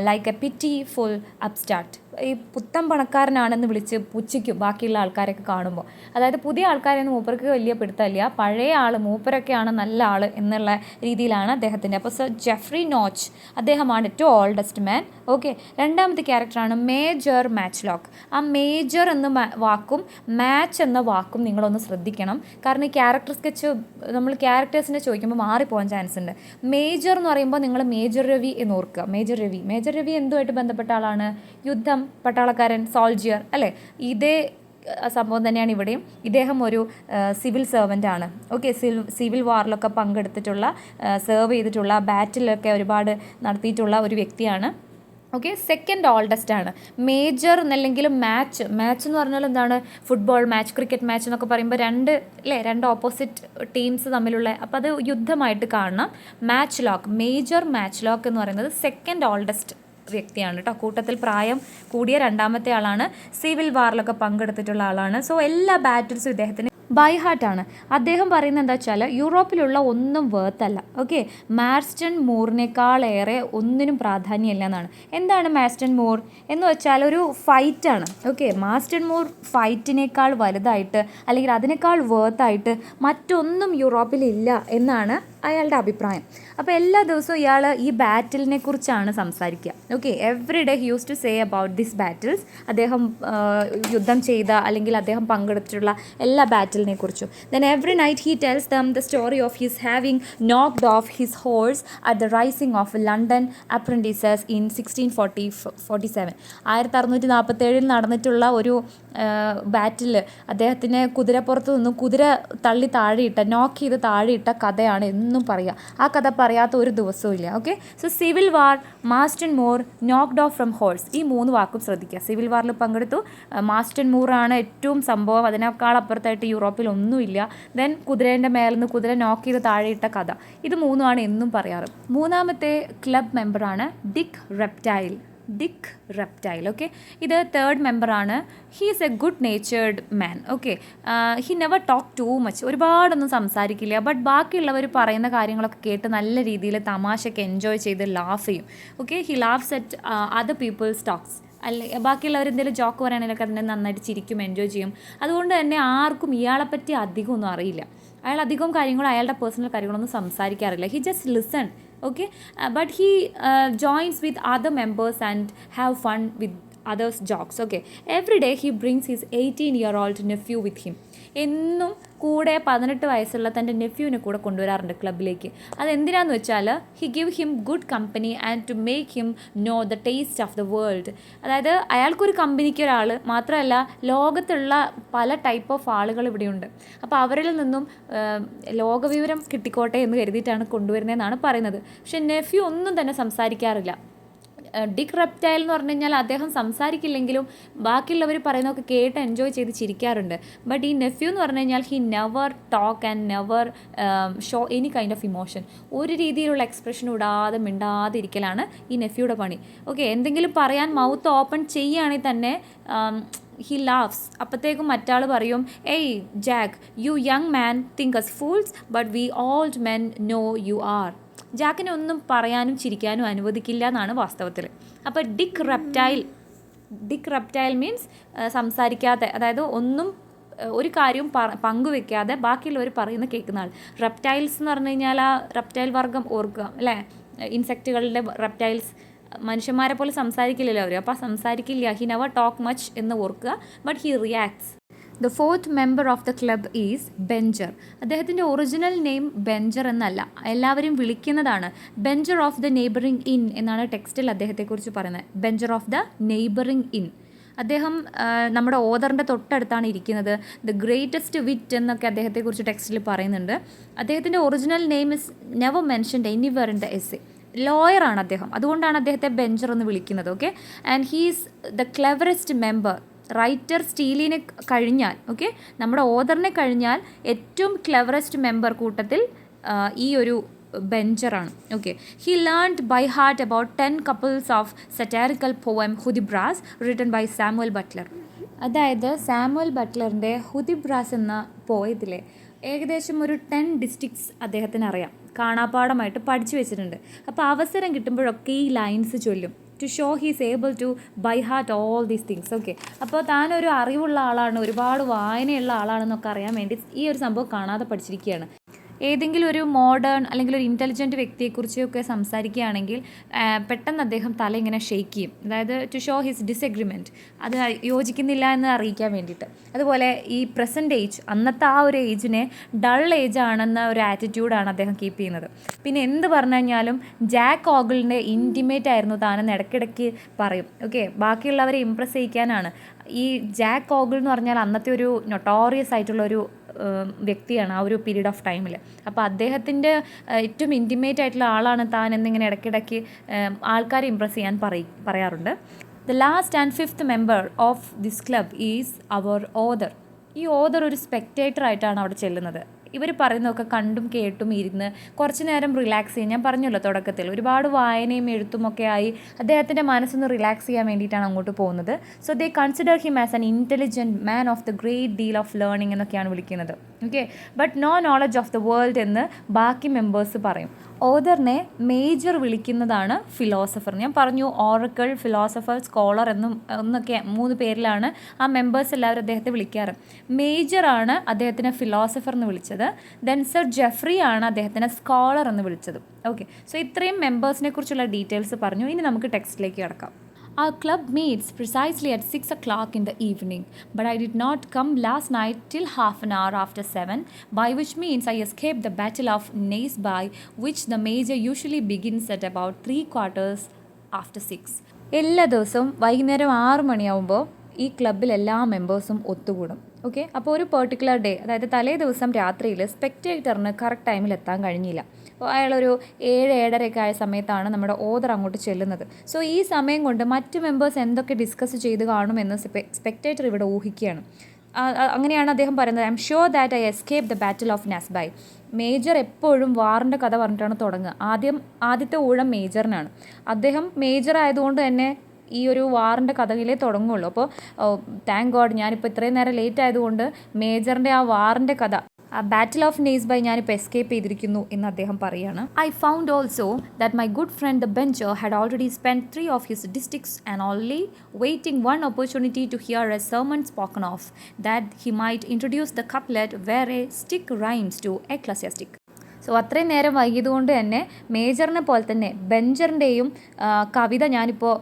like a pitiful upstart. ഈ പുത്തൻ പണക്കാരനാണെന്ന് വിളിച്ച് പുച്ഛിക്കും ബാക്കിയുള്ള ആൾക്കാരൊക്കെ കാണുമ്പോൾ. അതായത് പുതിയ ആൾക്കാരെയൊന്നും മൂപ്പർക്ക് വലിയ പിടുത്തമില്ല, പഴയ ആൾ മൂപ്പരൊക്കെയാണ് നല്ല ആൾ എന്നുള്ള രീതിയിലാണ് അദ്ദേഹത്തിൻ്റെ. അപ്പോൾ സർ ജെഫ്രി നോച്ച് അദ്ദേഹമാണ് ഏറ്റവും ഓൾഡസ്റ്റ് മാൻ. ഓക്കെ, രണ്ടാമത്തെ ക്യാരക്ടറാണ് മേജർ മാച്ച്ലോക്ക്. ആ മേജർ എന്ന വാക്കും മാച്ച് എന്ന വാക്കും നിങ്ങളൊന്ന് ശ്രദ്ധിക്കണം. കാരണം ഈ ക്യാരക്ടർ സ്കെച്ച് നമ്മൾ ക്യാരക്ടേഴ്സിനെ ചോദിക്കുമ്പോൾ മാറിപ്പോകാൻ ചാൻസ് ഉണ്ട്. മേജർ എന്ന് പറയുമ്പോൾ നിങ്ങൾ മേജർ രവി എന്ന് ഓർക്കുക. മേജർ രവി എന്തുമായിട്ട് ബന്ധപ്പെട്ട ആളാണ്? യുദ്ധം, പട്ടാളക്കാരൻ, സോൾജിയർ അല്ലേ? ഇതേ സംഭവം തന്നെയാണ് ഇവിടെയും. ഇദ്ദേഹം ഒരു സിവിൽ സെർവൻ്റ് ആണ്. ഓക്കെ, സിവിൽ വാറിലൊക്കെ പങ്കെടുത്തിട്ടുള്ള, സെർവ് ചെയ്തിട്ടുള്ള, ബാറ്റിലൊക്കെ ഒരുപാട് നടത്തിയിട്ടുള്ള ഒരു വ്യക്തിയാണ്. ഓക്കെ, സെക്കൻഡ് ഓൾഡസ്റ്റ് ആണ്. മേജർ എന്നല്ലെങ്കിലും മാച്ച് എന്ന് പറഞ്ഞാൽ എന്താണ്? ഫുട്ബോൾ മാച്ച്, ക്രിക്കറ്റ് മാച്ച് എന്നൊക്കെ പറയുമ്പോൾ രണ്ട് ഓപ്പോസിറ്റ് ടീംസ് തമ്മിലുള്ള, അപ്പോൾ അത് യുദ്ധമായിട്ട് കാണണം. Match lock, major match lock എന്ന് പറയുന്നത് സെക്കൻഡ് ഓൾഡസ്റ്റ് വ്യക്തിയാണ് കേട്ടോ. കൂട്ടത്തിൽ പ്രായം കൂടിയ രണ്ടാമത്തെ ആളാണ്. സിവിൽ വാറിലൊക്കെ പങ്കെടുത്തിട്ടുള്ള ആളാണ്. സോ എല്ലാ ബാറ്റിൽസും ഇദ്ദേഹത്തിന് ബൈ ഹാർട്ടാണ്. അദ്ദേഹം പറയുന്നത് എന്താ വെച്ചാൽ യൂറോപ്പിലുള്ള ഒന്നും വേർത്തല്ല. ഓക്കെ, മാർസ്റ്റൺ മൂറിനേക്കാളേറെ ഒന്നിനും പ്രാധാന്യമില്ല എന്നാണ്. എന്താണ് മാർസ്റ്റൺ മൂർ എന്ന് വെച്ചാൽ? ഒരു ഫൈറ്റാണ്. ഓക്കെ, മാർസ്റ്റൺ മൂർ ഫൈറ്റിനേക്കാൾ വലുതായിട്ട് അല്ലെങ്കിൽ അതിനേക്കാൾ വേർത്തായിട്ട് മറ്റൊന്നും യൂറോപ്പിലില്ല എന്നാണ് അയാളുടെ അഭിപ്രായം. അപ്പോൾ എല്ലാ ദിവസവും ഇയാൾ ഈ ബാറ്റിലിനെ കുറിച്ചാണ് സംസാരിക്കുക. Okay, every day he use to say about this battles. അദ്ദേഹം യുദ്ധം ചെയ്ത അല്ലെങ്കിൽ അദ്ദേഹം പങ്കെടുത്തിട്ടുള്ള എല്ലാ ബാറ്റിൽ ബാറ്റിലിനെ കുറിച്ചും. Then every night he tells them the story of his having knocked of his horse at the rising of London apprentices in 1647. 1647 നടന്നിട്ടുള്ള ഒരു ബാറ്റിൽ അദ്ദേഹത്തിന് കുതിരപ്പുറത്ത് നിന്നും കുതിര തള്ളി താഴെയിട്ട നോക്ക് ചെയ്ത് താഴെയിട്ട കഥയാണ് എന്നും പറയുക. ആ കഥ പറയാത്ത ഒരു ദിവസവും ഇല്ല. Okay, so civil war, Marston Moor, knocked off from horse, ഈ 3 വാക്കും ശ്രദ്ധിക്കുക. സിവിൽ വാറിൽ പങ്കെടുത്തു, മാസ്റ്റൺ മൂറാണ് ഏറ്റവും സംഭവം, അതിനേക്കാൾ അപ്പുറത്തായിട്ട് യൂറോപ്പിൽ ഒന്നുമില്ല. ദെൻ കുതിരേൻ്റെ മേലിൽ നിന്ന് കുതിര നോക്ക് ചെയ്ത് താഴെയിട്ട കഥ, ഇത് 3 എന്നും പറയാറ്. 3ാമത്തെ ക്ലബ് മെമ്പറാണ് ഡിക്ക് റെപ്റ്റൈൽ. ഓക്കെ, ഇത് 3rd മെമ്പറാണ്. He is A good natured man. Okay, he never talk too much, ഒരുപാടൊന്നും സംസാരിക്കില്ല. ബട്ട് ബാക്കിയുള്ളവർ പറയുന്ന കാര്യങ്ങളൊക്കെ കേട്ട് നല്ല രീതിയിൽ തമാശയ്ക്ക് എൻജോയ് ചെയ്ത് ലാഫ് ചെയ്യും. Okay, he laughs at other people's talks. ബാക്കിയുള്ളവർ എന്തെങ്കിലും ജോക്ക് പറയുകയാണെങ്കിലൊക്കെ അതിനെ നന്നായിട്ട് ചിരിക്കും, എൻജോയ് ചെയ്യും. അതുകൊണ്ട് തന്നെ ആർക്കും ഇയാളെപ്പറ്റി അധികമൊന്നും അറിയില്ല. അയാൾ അധികം കാര്യങ്ങളും അയാളുടെ പേഴ്സണൽ കാര്യങ്ങളൊന്നും സംസാരിക്കാറില്ല. He just listen. Okay, but he joins with other members and have fun with others' jokes. Okay, every day he brings his 18-year-old nephew with him. എന്നും കൂടെ 18 വയസ്സുള്ള തൻ്റെ നെഫ്യൂവിനെ കൂടെ കൊണ്ടുവരാറുണ്ട് ക്ലബിലേക്ക്. അതെന്തിനാന്ന് വെച്ചാൽ he give him good company and to make him know the taste of the world. അതായത് അയാൾക്കൊരു കമ്പനിക്ക് ഒരാൾ മാത്രമല്ല, ലോകത്തുള്ള പല ടൈപ്പ് ഓഫ് ആളുകൾ ഇവിടെയുണ്ട്. അപ്പോൾ അവരിൽ നിന്നും ലോകവിവരം കിട്ടിക്കോട്ടെ എന്ന് കരുതിയിട്ടാണ് കൊണ്ടുവരുന്നതെന്നാണ് പറയുന്നത്. പക്ഷേ നെഫ്യൂ ഒന്നും തന്നെ സംസാരിക്കാറില്ല. ഡിക്ക് റെപ്റ്റൈൽ എന്ന് പറഞ്ഞു കഴിഞ്ഞാൽ അദ്ദേഹം സംസാരിക്കില്ലെങ്കിലും ബാക്കിയുള്ളവർ പറയുന്നതൊക്കെ കേട്ട് എൻജോയ് ചെയ്ത് ചിരിക്കാറുണ്ട്. ബട്ട് ഈ നെഫ്യൂ എന്ന് പറഞ്ഞു കഴിഞ്ഞാൽ he never talk and never show any kind of emotion. ഒരു രീതിയിലുള്ള എക്സ്പ്രഷൻ ഇടാതെ മിണ്ടാതെ ഇരിക്കലാണ് ഈ നെഫ്യൂയുടെ പണി. ഓക്കെ, എന്തെങ്കിലും പറയാൻ മൗത്ത് ഓപ്പൺ ചെയ്യുകയാണെങ്കിൽ തന്നെ ഹി ലാഫ്സ്. അപ്പോഴത്തേക്കും മറ്റാൾ പറയും, ah Jack, you young men think us fools but we old men know you are. ജാക്കിനെ ഒന്നും പറയാനും ചിരിക്കാനും അനുവദിക്കില്ല എന്നാണ് വാസ്തവത്തിൽ. അപ്പോൾ ഡിക്ക് റെപ്റ്റൈൽ മീൻസ് സംസാരിക്കാതെ, അതായത് ഒന്നും ഒരു കാര്യവും പങ്കുവെക്കാതെ ബാക്കിയുള്ളവർ പറയുന്ന കേൾക്കുന്ന ആൾ. റെപ്റ്റൈൽസ് എന്ന് പറഞ്ഞു കഴിഞ്ഞാൽ ആ റെപ്റ്റൈൽ വർഗ്ഗം ഓർക്കുക അല്ലേ, ഇൻസെക്റ്റുകളുടെ റെപ്റ്റൈൽസ്. മനുഷ്യന്മാരെ പോലെ സംസാരിക്കില്ലല്ലോ അവർ, അപ്പോൾ സംസാരിക്കില്ല. ഹി നെവർ ടോക്ക് മച്ച് എന്ന് ഓർക്കുക, but he reacts. The 4th member of the club is bencher. അദ്ദേഹത്തിൻ്റെ ഒറിജിനൽ നെയിം ബെഞ്ചർ എന്നല്ല, എല്ലാവരും വിളിക്കുന്നതാണ് bencher of the neighbouring in എന്നാണ് ടെക്സ്റ്റിൽ അദ്ദേഹത്തെക്കുറിച്ച് പറയുന്നത്. Bencher of the neighbouring in. അദ്ദേഹം നമ്മുടെ ഓതറിൻ്റെ തൊട്ടടുത്താണ് ഇരിക്കുന്നത്. ദ ഗ്രേറ്റസ്റ്റ് വിറ്റ് എന്നൊക്കെ അദ്ദേഹത്തെക്കുറിച്ച് ടെക്സ്റ്റിൽ പറയുന്നുണ്ട്. അദ്ദേഹത്തിൻ്റെ original name is never mentioned anywhere in the essay. ലോയറാണ് അദ്ദേഹം, അതുകൊണ്ടാണ് അദ്ദേഹത്തെ ബെഞ്ചർ എന്ന് വിളിക്കുന്നത്. Okay, and he's the cleverest member. Writer സ്റ്റീലിനെ കഴിഞ്ഞാൽ, ഓക്കെ, നമ്മുടെ ഓതറിനെ കഴിഞ്ഞാൽ ഏറ്റവും ക്ലെവറസ്റ്റ് മെമ്പർ കൂട്ടത്തിൽ ഈ ഒരു ബെഞ്ചറാണ്. Okay, he learned by heart about 10 couples of satirical poem Hudibras written by Samuel Butler. അതായത് സാമുവൽ ബട്ട്ലറിൻ്റെ ഹുദിബ്രാസ് എന്ന പോയത്തിലെ ഏകദേശം ഒരു 10 ഡിസ്ട്രിക്ട്സ് അദ്ദേഹത്തിന് അറിയാം, കാണാപ്പാടമായിട്ട് പഠിച്ചു വെച്ചിട്ടുണ്ട്. അപ്പോൾ അവസരം കിട്ടുമ്പോഴൊക്കെ ഈ ലൈൻസ് ചൊല്ലും. To show he's able to by heart all these things. Okay, അപ്പോൾ താനൊരു അറിവുള്ള ആളാണ്, ഒരുപാട് വായനയുള്ള ആളാണെന്നൊക്കെ അറിയാൻ വേണ്ടി ഈ ഒരു സംഭവം കാണാതെ പഠിച്ചിരിക്കുകയാണ്. ഏതെങ്കിലും ഒരു മോഡേൺ അല്ലെങ്കിൽ ഒരു ഇൻ്റലിജൻറ്റ് വ്യക്തിയെക്കുറിച്ചൊക്കെ സംസാരിക്കുകയാണെങ്കിൽ പെട്ടെന്ന് അദ്ദേഹം തല ഇങ്ങനെ ഷെയ്ക്ക് ചെയ്യും. അതായത് ടു ഷോ ഹിസ് ഡിസഗ്രിമെൻറ്റ്, അത് യോജിക്കുന്നില്ല എന്ന് അറിയിക്കാൻ വേണ്ടിയിട്ട്. അതുപോലെ ഈ പ്രസൻറ്റ് ഏജ്, അന്നത്തെ ആ ഒരു ഏജിനെ ഡൾ ഏജ് ആണെന്ന ഒരു ആറ്റിറ്റ്യൂഡാണ് അദ്ദേഹം കീപ്പ് ചെയ്യുന്നത്. പിന്നെ എന്ത് പറഞ്ഞു കഴിഞ്ഞാലും ജാക്ക് ഓഗിളിൻ്റെ ഇൻറ്റിമേറ്റ് ആയിരുന്നു താനെന്ന് ഇടയ്ക്കിടയ്ക്ക് പറയും. ഓക്കെ, ബാക്കിയുള്ളവരെ ഇമ്പ്രസ് ചെയ്യിക്കാനാണ്. ഈ ജാക്ക് ഓഗിൾ എന്ന് പറഞ്ഞാൽ അന്നത്തെ ഒരു നൊട്ടോറിയസ് ആയിട്ടുള്ളൊരു വ്യക്തിയാണ് ആ ഒരു പീരീഡ് ഓഫ് ടൈമിൽ. അപ്പോൾ അദ്ദേഹത്തിൻ്റെ ഏറ്റവും ഇൻറ്റിമേറ്റ് ആയിട്ടുള്ള ആളാണ് താൻ എന്നിങ്ങനെ ഇടയ്ക്കിടയ്ക്ക് ആൾക്കാരെ ഇമ്പ്രസ് ചെയ്യാൻ പറയാറുണ്ട്. The last and 5th member of this club is our author. ഈ ഓതർ ഒരു സ്പെക്ടേറ്റർ ആയിട്ടാണ് അവിടെ ചെല്ലുന്നത്. ഇവർ പറയുന്നതൊക്കെ കണ്ടും കേട്ടും ഇരുന്ന് കുറച്ച് നേരം റിലാക്സ് ചെയ്യും. ഞാൻ പറഞ്ഞല്ലോ തുടക്കത്തിൽ, ഒരുപാട് വായനയും എഴുത്തുമൊക്കെ ആയി അദ്ദേഹത്തിൻ്റെ മനസ്സൊന്ന് റിലാക്സ് ചെയ്യാൻ വേണ്ടിയിട്ടാണ് അങ്ങോട്ട് പോകുന്നത്. So they consider him as an intelligent man of the great deal of learning എന്നൊക്കെയാണ് വിളിക്കുന്നത്. Okay, but no knowledge of the world എന്ന് ബാക്കി മെമ്പേഴ്സ് പറയും. ഓതറിനെ മേജർ വിളിക്കുന്നതാണ് ഫിലോസഫർ. ഞാൻ പറഞ്ഞു ഓറക്കിൾ, ഫിലോസഫർ, സ്കോളർ എന്നൊക്കെ 3 പേരിലാണ് ആ മെമ്പേഴ്സ് എല്ലാവരും അദ്ദേഹത്തെ വിളിക്കാറ്. മേജറാണ് അദ്ദേഹത്തിനെ ഫിലോസഫർ എന്ന് വിളിച്ചത്. ദെൻ സർ ജെഫ്രി ആണ് അദ്ദേഹത്തിനെ സ്കോളർ എന്ന് വിളിച്ചത്. ഓക്കെ, സോ ഇത്രയും മെമ്പേഴ്സിനെ കുറിച്ചുള്ള ഡീറ്റെയിൽസ് പറഞ്ഞു. ഇനി നമുക്ക് ടെക്സ്റ്റിലേക്ക് കിടക്കാം. Our club meets precisely at 6 o'clock in the evening, but I did not come last night till half an hour after 7, by which means I escaped the battle of Naseby, which the major usually begins at about 3/4 after 6. എല്ലാ ദിവസവും വൈകുന്നേരം 6 മണിയാവുമ്പോൾ ഈ ക്ലബ്ബിൽ എല്ലാ മെമ്പേഴ്സും ഒത്തുകൂടും. ഓക്കെ, അപ്പോൾ ഒരു പെർട്ടിക്കുലർ ഡേ, അതായത് തലേ ദിവസം രാത്രിയിൽ സ്പെക്ടേറ്ററിന് കറക്റ്റ് ടൈമിൽ എത്താൻ കഴിഞ്ഞില്ല. അപ്പോൾ അയാളൊരു 7-7:30 ആയ സമയത്താണ് നമ്മുടെ ഓദർ അങ്ങോട്ട് ചെല്ലുന്നത്. സോ ഈ സമയം കൊണ്ട് മറ്റ് മെമ്പേഴ്സ് എന്തൊക്കെ ഡിസ്കസ് ചെയ്ത് കാണുമെന്ന് സ്പെക്ടേറ്റർ ഇവിടെ ഊഹിക്കുകയാണ്. അങ്ങനെയാണ് അദ്ദേഹം പറയുന്നത്, I am sure that I escape the battle of Naseby. Major എപ്പോഴും വാറിൻ്റെ കഥ പറഞ്ഞിട്ടാണ് തുടങ്ങുക. ആദ്യത്തെ ഊഴം മേജറിനാണ്. അദ്ദേഹം മേജർ ആയതുകൊണ്ട് തന്നെ ഈ ഒരു വാറിൻ്റെ കഥയിലേ തുടങ്ങുള്ളൂ. അപ്പോൾ താങ്ക് ഗോഡ് ഞാനിപ്പോൾ ഇത്രയും നേരം ലേറ്റ് ആയതുകൊണ്ട് മേജറിൻ്റെ ആ വാറിൻ്റെ കഥ, ആ ബാറ്റിൽ ഓഫ് നേസ്ബൈ ഞാനിപ്പോൾ എസ്കേപ്പ് ചെയ്തിരിക്കുന്നു എന്ന് അദ്ദേഹം പറയുകയാണ്. I found also that my good friend the bencher had already spend 3 of his districts and only waiting one opportunity to hear a sermon spoken of, that he might introduce the couplet where a stick rhymes to ecclesiastic. So അത്രയും നേരം വൈകിയതുകൊണ്ട് തന്നെ മേജറിനെ പോലെ തന്നെ ബെഞ്ചറിൻ്റെയും കവിത ഞാനിപ്പോൾ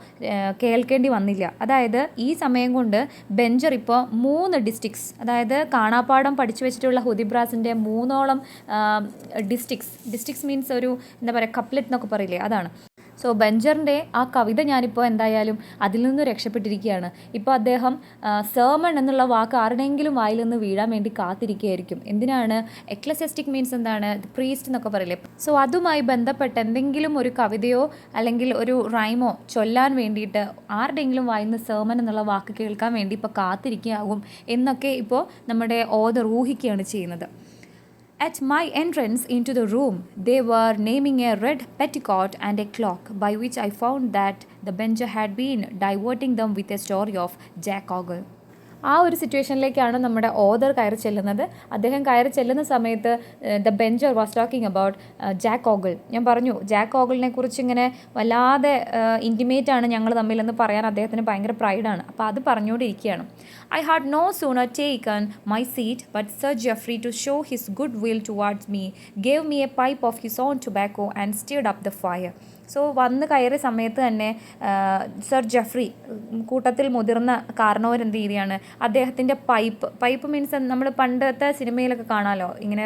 കേൾക്കേണ്ടി വന്നില്ല. അതായത് ഈ സമയം കൊണ്ട് ബെഞ്ചർ ഇപ്പോൾ 3 ഡിസ്ട്രിക്ട്സ്, അതായത് കാണാപ്പാടം പഠിച്ചു വെച്ചിട്ടുള്ള ഹുദിബ്രാസിൻ്റെ 3ഓളം ഡിസ്ട്രിക്ട്സ് മീൻസ് ഒരു എന്താ പറയുക കപ്ലെറ്റ് എന്നൊക്കെ പറയില്ലേ, അതാണ്. സോ ബെഞ്ചറിൻ്റെ ആ കവിത ഞാനിപ്പോൾ എന്തായാലും അതിൽ നിന്ന് രക്ഷപ്പെട്ടിരിക്കുകയാണ്. ഇപ്പോൾ അദ്ദേഹം സെർമൺ എന്നുള്ള വാക്ക് ആരുടെയെങ്കിലും വായിൽ നിന്ന് വീഴാൻ വേണ്ടി കാത്തിരിക്കുകയായിരിക്കും. എന്തിനാണ്? എക്ലസിയാസ്റ്റിക് മീൻസ് എന്താണ്? പ്രീസ്റ്റ് എന്നൊക്കെ പറയില്ലേ. സോ അതുമായി ബന്ധപ്പെട്ട് എന്തെങ്കിലും ഒരു കവിതയോ അല്ലെങ്കിൽ ഒരു റൈമോ ചൊല്ലാൻ വേണ്ടിയിട്ട് ആരുടെയെങ്കിലും വായിൽ നിന്ന് സെർമൺ എന്നുള്ള വാക്ക് കേൾക്കാൻ വേണ്ടി ഇപ്പോൾ കാത്തിരിക്കുകയാകും എന്നൊക്കെ ഇപ്പോൾ നമ്മുടെ ഓദർ ഊഹിക്കുകയാണ് ചെയ്യുന്നത്. At my entrance into the room, they were naming a red petticoat and a clock, by which I found that the bencher had been diverting them with a story of Jack Ogle. ആ ഒരു സിറ്റുവേഷനിലേക്കാണ് നമ്മുടെ ഓദർ കയറി ചെല്ലുന്നത്. അദ്ദേഹം കയറി ചെല്ലുന്ന സമയത്ത് the bencher was talking about Jack Ogle. ഞാൻ പറഞ്ഞു ജാക്ക് ഓഗിളിനെ കുറിച്ച് ഇങ്ങനെ വല്ലാതെ ഇൻറ്റിമേറ്റ് ആണ് ഞങ്ങൾ തമ്മിലെന്ന് പറയാൻ അദ്ദേഹത്തിന് ഭയങ്കര പ്രൈഡാണ്. അപ്പോൾ അത് പറഞ്ഞുകൊണ്ടിരിക്കുകയാണ്. I had no sooner taken my seat, but Sir Geoffrey, to show his good will towards me, gave me a pipe of his own tobacco and stirred up the fire. So വന്ന് കയറിയ സമയത്ത് തന്നെ സർ ജെഫ്രി, കൂട്ടത്തിൽ മുതിർന്ന കാരണവർ എന്ത് ചെയ്യുകയാണ്, അദ്ദേഹത്തിൻ്റെ പൈപ്പ് മീൻസ് നമ്മൾ പണ്ടത്തെ സിനിമയിലൊക്കെ കാണാമല്ലോ, ഇങ്ങനെ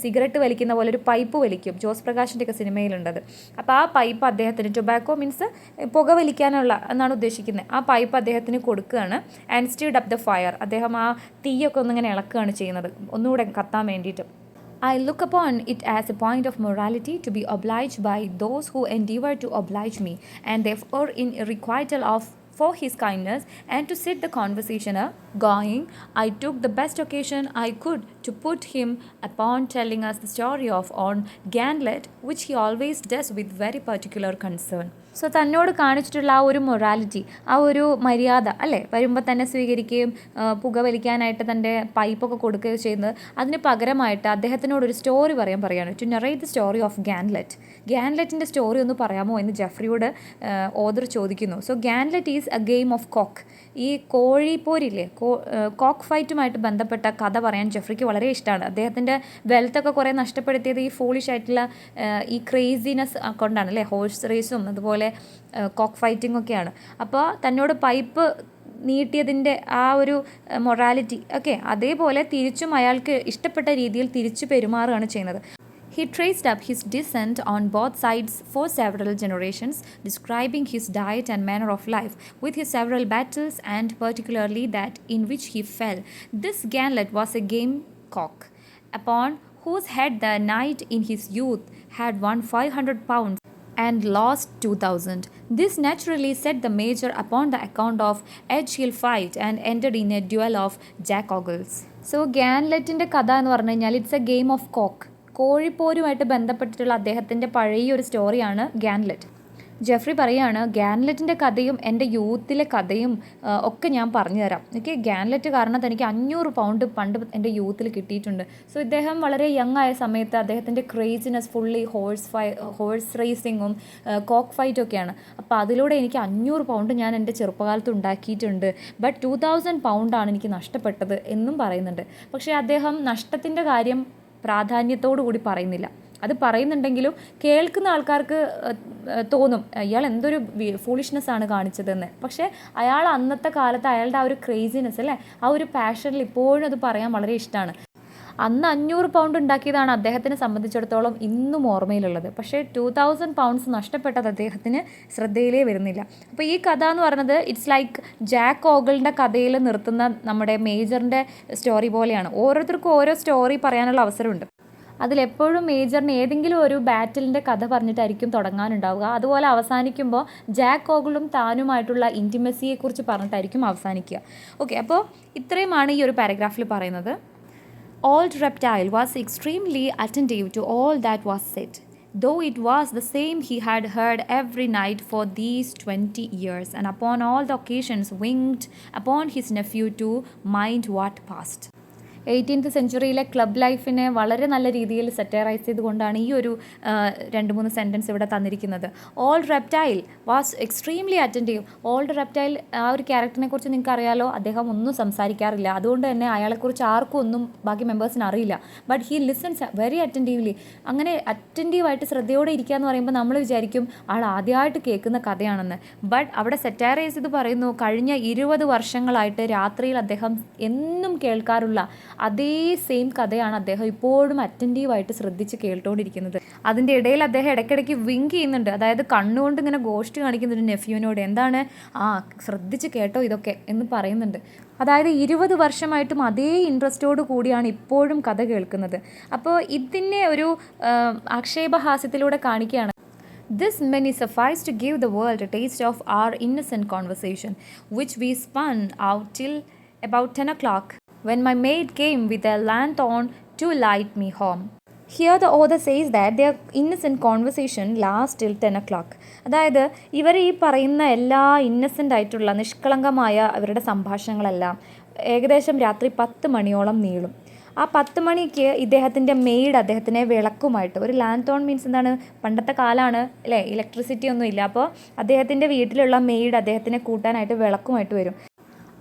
സിഗരറ്റ് വലിക്കുന്ന പോലെ ഒരു പൈപ്പ് വലിക്കും, ജോസ് പ്രകാശിൻ്റെയൊക്കെ സിനിമയിലുണ്ടത്. അപ്പോൾ ആ പൈപ്പ് അദ്ദേഹത്തിന്, ടൊബാക്കോ മീൻസ് പുക വലിക്കാനുള്ള എന്നാണ് ഉദ്ദേശിക്കുന്നത്, ആ പൈപ്പ് അദ്ദേഹത്തിന് കൊടുക്കുകയാണ്. ആൻഡ് സ്റ്റീർഡ് അപ്പ് ദ ഫയർ, അദ്ദേഹം ആ തീയൊക്കെ ഒന്നിങ്ങനെ ഇളക്കുകയാണ് ചെയ്യുന്നത് ഒന്നുകൂടെ കത്താൻ വേണ്ടിയിട്ട്. I look upon it as a point of morality to be obliged by those who endeavour to oblige me, and therefore in requital of for his kindness, and to set the conversation going, I took the best occasion I could to put him upon telling us the story of on Ganlet, which he always does with very particular concern. So തന്നോട് കാണിച്ചിട്ടുള്ള ആ ഒരു മൊറാലിറ്റി, ആ ഒരു മര്യാദ അല്ലേ, വരുമ്പോൾ തന്നെ സ്വീകരിക്കുകയും പുകവലിക്കാനായിട്ട് തൻ്റെ പൈപ്പൊക്കെ കൊടുക്കുകയും ചെയ്യുന്നത്, അതിന് പകരമായിട്ട് അദ്ദേഹത്തിനോടൊരു സ്റ്റോറി പറയുകയാണ്. To narrate the story of ഗാൻലെറ്റിൻ്റെ സ്റ്റോറി ഒന്ന് പറയാമോ എന്ന് ജെഫ്രിയോട് ഓദർ ചോദിക്കുന്നു. So Gantlett is a game of cock. ഈ കോഴിപ്പോരില്ലേ, കോക്ക് ഫൈറ്റുമായിട്ട് ബന്ധപ്പെട്ട കഥ പറയാൻ ജെഫ്രിക്ക് വളരെ ഇഷ്ടമാണ്. അദ്ദേഹത്തിൻ്റെ വെൽത്തൊക്കെ കുറേ നഷ്ടപ്പെടുത്തിയത് ഈ ഫോളിഷ് ആയിട്ടുള്ള ഈ ക്രേസിനെസ് കൊണ്ടാണ് അല്ലേ, ഹോഴ്സ് റേസും അതുപോലെ കോക്ക് ഫൈറ്റിംഗ് ഒക്കെയാണ്. അപ്പോൾ തന്നോട് പൈപ്പ് നീട്ടിയതിൻ്റെ ആ ഒരു മൊറാലിറ്റി ഒക്കെ അതേപോലെ തിരിച്ചും അയാൾക്ക് ഇഷ്ടപ്പെട്ട രീതിയിൽ തിരിച്ചു പെരുമാറുകയാണ് ചെയ്യുന്നത്. He traced up his descent on both sides for several generations, describing his diet and manner of life, with his several battles and particularly that in which he fell. This Ganlet was a game cock, upon whose head the knight in his youth had won 500 pounds and lost 2,000. This naturally set the major upon the account of Edge Hill fight and ended in a duel of Jack Ogles. So Ganletൻ്റെ കഥ എന്ന് പറഞ്ഞു കഴിഞ്ഞാൽ it's a game of cock. കോഴിപ്പോരുമായിട്ട് ബന്ധപ്പെട്ടിട്ടുള്ള അദ്ദേഹത്തിൻ്റെ പഴയ ഒരു സ്റ്റോറിയാണ് ഗാൻലെറ്റ്. ജെഫ്രി പറയുകയാണ്, ഗാൻലെറ്റിൻ്റെ കഥയും എൻ്റെ യൂത്തിലെ കഥയും ഒക്കെ ഞാൻ പറഞ്ഞു തരാം. എനിക്ക് ഗാൻലെറ്റ് കാരണം തനിക്ക് 500 പൗണ്ട് പണ്ട് എൻ്റെ യൂത്തിൽ കിട്ടിയിട്ടുണ്ട്. സോ ഇദ്ദേഹം വളരെ യങ് ആയ സമയത്ത് അദ്ദേഹത്തിൻ്റെ ക്രേസിനെസ് ഫുള്ളി ഹോഴ്സ് റേസിങ്ങും കോക്ക് ഫൈറ്റും ഒക്കെയാണ്. അപ്പോൾ അതിലൂടെ എനിക്ക് 500 പൗണ്ട് ഞാൻ എൻ്റെ ചെറുപ്പകാലത്ത് ഉണ്ടാക്കിയിട്ടുണ്ട്. ബട്ട് 2000 പൗണ്ടാണ് എനിക്ക് നഷ്ടപ്പെട്ടത് എന്നും പറയുന്നുണ്ട്. പക്ഷേ അദ്ദേഹം നഷ്ടത്തിൻ്റെ കാര്യം പ്രാധാന്യത്തോടു കൂടി പറയുന്നില്ല. അത് പറയുന്നുണ്ടെങ്കിലും കേൾക്കുന്ന ആൾക്കാർക്ക് തോന്നും ഇയാൾ എന്തൊരു ഫൂളിഷ്നെസ്സാണ് കാണിച്ചതെന്ന്. പക്ഷേ അയാൾ അന്നത്തെ കാലത്ത് അയാളുടെ ആ ഒരു ക്രേസിനെസ് അല്ലേ, ആ ഒരു പാഷനിൽ ഇപ്പോഴും അത് പറയാൻ വളരെ ഇഷ്ടമാണ്. അന്ന് 500 പൗണ്ട് ഉണ്ടാക്കിയതാണ് അദ്ദേഹത്തിനെ സംബന്ധിച്ചിടത്തോളം ഇന്നും ഓർമ്മയിലുള്ളത്. പക്ഷേ 2000 പൗണ്ട്സ് നഷ്ടപ്പെട്ടത് അദ്ദേഹത്തിന് ശ്രദ്ധയിലേ വരുന്നില്ല. അപ്പോൾ ഈ കഥ എന്ന് പറയുന്നത് ഇറ്റ്സ് ലൈക്ക് ജാക്ക് ഓഗിളിൻ്റെ കഥയിൽ നിർത്തുന്ന നമ്മുടെ മേജറിൻ്റെ സ്റ്റോറി പോലെയാണ്. ഓരോരുത്തർക്കും ഓരോ സ്റ്റോറി പറയാനുള്ള അവസരമുണ്ട്. അതിലെപ്പോഴും മേജറിന് ഏതെങ്കിലും ഒരു ബാറ്റിലിൻ്റെ കഥ പറഞ്ഞിട്ടായിരിക്കും തുടങ്ങാനുണ്ടാവുക. അതുപോലെ അവസാനിക്കുമ്പോൾ ജാക്ക് ഓഗിളും താനുമായിട്ടുള്ള ഇൻറ്റിമസിയെക്കുറിച്ച് പറഞ്ഞിട്ടായിരിക്കും അവസാനിക്കുക. ഓക്കെ, അപ്പോൾ ഇത്രയുമാണ് ഈ ഒരു പാരഗ്രാഫിൽ പറയുന്നത്. Old reptile was extremely attentive to all that was said, though it was the same he had heard every night for these 20 years, and upon all the occasions winked upon his nephew to mind what passed. 18th സെഞ്ച്വറിയിലെ ക്ലബ് ലൈഫിനെ വളരെ നല്ല രീതിയിൽ സെറ്ററൈസ് ചെയ്തുകൊണ്ടാണ് ഈ ഒരു 2-3 സെൻറ്റൻസ് ഇവിടെ തന്നിരിക്കുന്നത്. Old reptile was extremely attentive. Old reptile ആ ഒരു ക്യാരക്ടറിനെ കുറിച്ച് നിങ്ങൾക്ക് അറിയാലോ, അദ്ദേഹം ഒന്നും സംസാരിക്കാറില്ല. അതുകൊണ്ട് തന്നെ അയാളെക്കുറിച്ച് ആർക്കും ഒന്നും ബാക്കി മെമ്പേഴ്സിന് അറിയില്ല. But he listens very attentively. അങ്ങനെ അറ്റൻറ്റീവായിട്ട് ശ്രദ്ധയോടെ ഇരിക്കുക എന്ന് പറയുമ്പോൾ നമ്മൾ വിചാരിക്കും ആൾ ആദ്യമായിട്ട് കേൾക്കുന്ന കഥയാണെന്ന്. ബട്ട് അവിടെ സെറ്ററൈസ് ചെയ്ത് പറയുന്നു, കഴിഞ്ഞ 20 വർഷങ്ങളായിട്ട് രാത്രിയിൽ അദ്ദേഹം എന്നും കേൾക്കാറുള്ള അതേ സെയിം കഥയാണ് അദ്ദേഹം ഇപ്പോഴും അറ്റൻറ്റീവായിട്ട് ശ്രദ്ധിച്ച് കേട്ടുകൊണ്ടിരിക്കുന്നത്. അതിൻ്റെ ഇടയിൽ അദ്ദേഹം ഇടയ്ക്കിടയ്ക്ക് വിങ്ക് ചെയ്യുന്നുണ്ട്, അതായത് കണ്ണുകൊണ്ട് ഇങ്ങനെ ഗോഷ്ട് കാണിക്കുന്നുണ്ട് നെഫ്യൂവിനോട്. എന്താണ്, ശ്രദ്ധിച്ച് കേട്ടോ ഇതൊക്കെ എന്ന് പറയുന്നുണ്ട്. അതായത് 20 വർഷമായിട്ടും അതേ ഇൻട്രസ്റ്റോട് കൂടിയാണ് ഇപ്പോഴും കഥ കേൾക്കുന്നത്. അപ്പോൾ ഇതിനെ ഒരു ആക്ഷേപഹാസ്യത്തിലൂടെ കാണിക്കുകയാണ്. This many suffice to give the world a taste of our innocent conversation, which we spun out till about 10 o'clock, when my maid came with a lanthorn to light me home. Here the author says that their innocent conversation lasts till 10 o'clock. അതായത് ഇവർ ഈ പറയുന്ന എല്ലാ ഇന്നസെൻ്റ് ആയിട്ടുള്ള നിഷ്കളങ്കമായ അവരുടെ സംഭാഷണങ്ങളെല്ലാം ഏകദേശം രാത്രി 10 മണിയോളം നീളും. ആ 10 മണിക്ക് ഇദ്ദേഹത്തിൻ്റെ മെയ്ഡ് അദ്ദേഹത്തിനെ വിളക്കുമായിട്ട്, ഒരു ലാൻതോൺ മീൻസ് എന്താണ്, പണ്ടത്തെ കാലമാണ് അല്ലേ, ഇലക്ട്രിസിറ്റി ഒന്നും ഇല്ല. അപ്പോൾ അദ്ദേഹത്തിൻ്റെ വീട്ടിലുള്ള മെയ്ഡ് അദ്ദേഹത്തിനെ കൂട്ടാനായിട്ട് വിളക്കുമായിട്ട് വരും.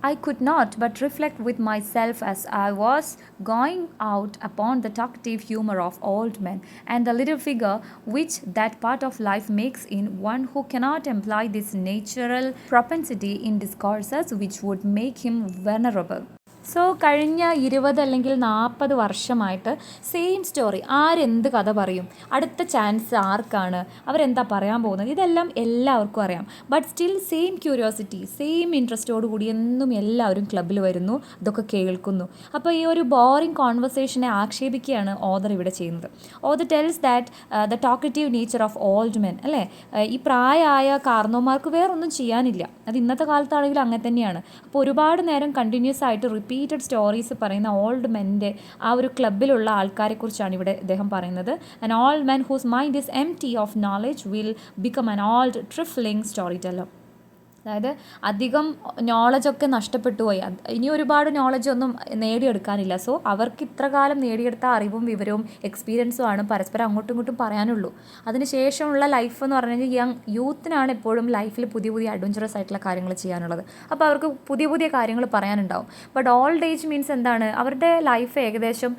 I could not but reflect with myself as I was going out upon the talkative humour of old men, and the little figure which that part of life makes in one who cannot employ this natural propensity in discourses which would make him venerable. So കഴിഞ്ഞ 20 അല്ലെങ്കിൽ 40 വർഷമായിട്ട് സെയിം സ്റ്റോറി, ആരെന്ത് കഥ പറയും, അടുത്ത ചാൻസ് ആർക്കാണ്, അവരെന്താ പറയാൻ പോകുന്നത്, ഇതെല്ലാം എല്ലാവർക്കും അറിയാം. But still same curiosity, same ഇൻട്രസ്റ്റോട് കൂടി എന്നും എല്ലാവരും ക്ലബ്ബിൽ വരുന്നു, ഇതൊക്കെ കേൾക്കുന്നു. അപ്പോൾ ഈ ഒരു ബോറിംഗ് കോൺവെർസേഷനെ ആക്ഷേപിക്കുകയാണ് ഓദർ ഇവിടെ ചെയ്യുന്നത്. Author tells that the talkative nature of old men, അല്ലേ, ഈ പ്രായമായ കാർന്നോമാർക്ക് വേറൊന്നും ചെയ്യാനില്ല. അത് ഇന്നത്തെ കാലത്താണെങ്കിലും അങ്ങനെ തന്നെയാണ്. അപ്പോൾ ഒരുപാട് നേരം കണ്ടിന്യൂസ് ആയിട്ട് റിപ്പീറ്റഡ് സ്റ്റോറീസ് പറയുന്ന ഓൾഡ് മെൻ്റെ ആ ഒരു ക്ലബ്ബിലുള്ള ആൾക്കാരെക്കുറിച്ചാണ് ഇവിടെ അദ്ദേഹം പറയുന്നത്. An old men whose mind is empty of knowledge will become an old trifling story teller. അതായത് അധികം നോളജൊക്കെ നഷ്ടപ്പെട്ടു പോയി, ഇനി ഒരുപാട് നോളജൊന്നും നേടിയെടുക്കാനില്ല. സോ അവർക്ക് ഇത്ര കാലം നേടിയെടുത്ത അറിവും വിവരവും എക്സ്പീരിയൻസും ആണ് പരസ്പരം അങ്ങോട്ടും ഇങ്ങോട്ടും പറയാനുള്ളൂ. അതിന് ശേഷമുള്ള ലൈഫ് എന്ന് പറഞ്ഞു കഴിഞ്ഞാൽ യൂത്തിനാണ് എപ്പോഴും ലൈഫിൽ പുതിയ പുതിയ അഡ്വഞ്ചറസ് ആയിട്ടുള്ള കാര്യങ്ങൾ ചെയ്യാനുള്ളത്. അപ്പോൾ അവർക്ക് പുതിയ പുതിയ കാര്യങ്ങൾ പറയാനുണ്ടാവും. ബട്ട് ഓൾഡ് ഏജ് മീൻസ് എന്താണ്, അവരുടെ ലൈഫ് ഏകദേശം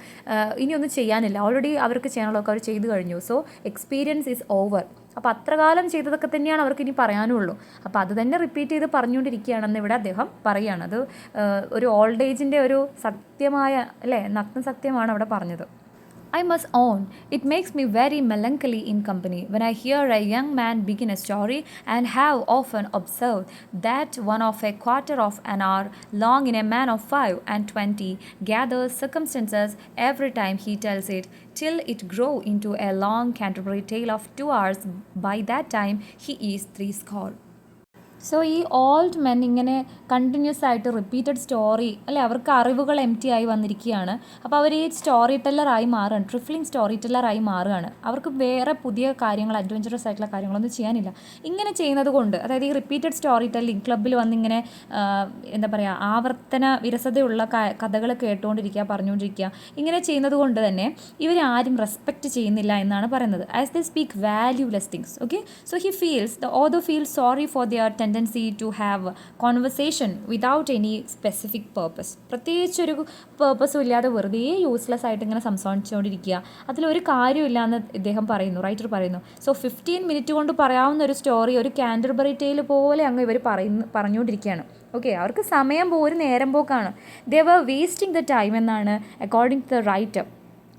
ഇനിയൊന്നും ചെയ്യാനില്ല, ഓൾറെഡി അവർക്ക് ചെയ്യാനുള്ളതൊക്കെ അവർ ചെയ്തു കഴിഞ്ഞു. So experience is over. അപ്പോൾ അത്ര കാലം ചെയ്തതൊക്കെ തന്നെയാണ് അവർക്ക് ഇനി പറയാനുള്ളൂ. അപ്പോൾ അത് തന്നെ റിപ്പീറ്റ് ചെയ്ത് പറഞ്ഞുകൊണ്ടിരിക്കുകയാണെന്ന് ഇവിടെ അദ്ദേഹം പറയുകയാണ്. അത് ഒരു ഓൾഡ് ഏജിൻ്റെ ഒരു സത്യമായ അല്ലേ, നഗ്ന സത്യമാണ് അവിടെ പറഞ്ഞത്. I must own, it makes me very melancholy in company when I hear a young man begin a story, and have often observed that one of a quarter of an hour long in a man of 25 gathers circumstances every time he tells it, till it grow into a long Canterbury tale of 2 hours. By that time he is 60. So ഈ ഓൾഡ് മെൻ ഇങ്ങനെ കണ്ടിന്യൂസ് ആയിട്ട് റിപ്പീറ്റഡ് സ്റ്റോറി അല്ലെ, അവർക്ക് അറിവുകൾ എംപ്റ്റി ആയി വന്നിരിക്കുകയാണ്. അപ്പോൾ അവർ ഈ സ്റ്റോറി ടെല്ലറായി മാറുകയാണ്, ട്രിഫ്ലിംഗ് സ്റ്റോറി ടെല്ലറായി മാറുകയാണ്. അവർക്ക് വേറെ പുതിയ കാര്യങ്ങൾ, അഡ്വഞ്ചറസ് ആയിട്ടുള്ള കാര്യങ്ങളൊന്നും ചെയ്യാനില്ല. ഇങ്ങനെ ചെയ്യുന്നത് കൊണ്ട്, അതായത് ഈ റിപ്പീറ്റഡ് സ്റ്റോറി ടെല്ലിങ് ക്ലബ്ബിൽ വന്നിങ്ങനെ എന്താ പറയുക, ആവർത്തന വിരസതയുള്ള കഥകൾ കേട്ടുകൊണ്ടിരിക്കുക, പറഞ്ഞുകൊണ്ടിരിക്കുക, ഇങ്ങനെ ചെയ്യുന്നത് കൊണ്ട് തന്നെ ഇവരാരും റെസ്പെക്റ്റ് ചെയ്യുന്നില്ല എന്നാണ് പറയുന്നത്. As they speak valueless things. Okay, so he feels, the other feels sorry for their tendency to have conversation without any specific purpose. പ്രത്യേകിച്ചൊരു പേർപ്പസും ഇല്ലാതെ വെറുതെ യൂസ്ലെസ് ആയിട്ട് ഇങ്ങനെ സംസാരിച്ചുകൊണ്ടിരിക്കുക, അതിലൊരു കാര്യമില്ല എന്ന് ഇദ്ദേഹം പറയുന്നു, റൈറ്റർ പറയുന്നു. സോ 15 മിനിറ്റ് കൊണ്ട് പറയാവുന്ന ഒരു സ്റ്റോറി ഒരു കാൻറ്റർബറി ടെയിൽ പോലെ അങ്ങ് ഇവർ പറഞ്ഞുകൊണ്ടിരിക്കുകയാണ്. ഓക്കെ, അവർക്ക് സമയം ഒരു നേരം പോക്കാണ്. ദേ വർ വേസ്റ്റിംഗ് ദ ടൈം എന്നാണ് അക്കോർഡിംഗ് ടു ദ റൈറ്റർ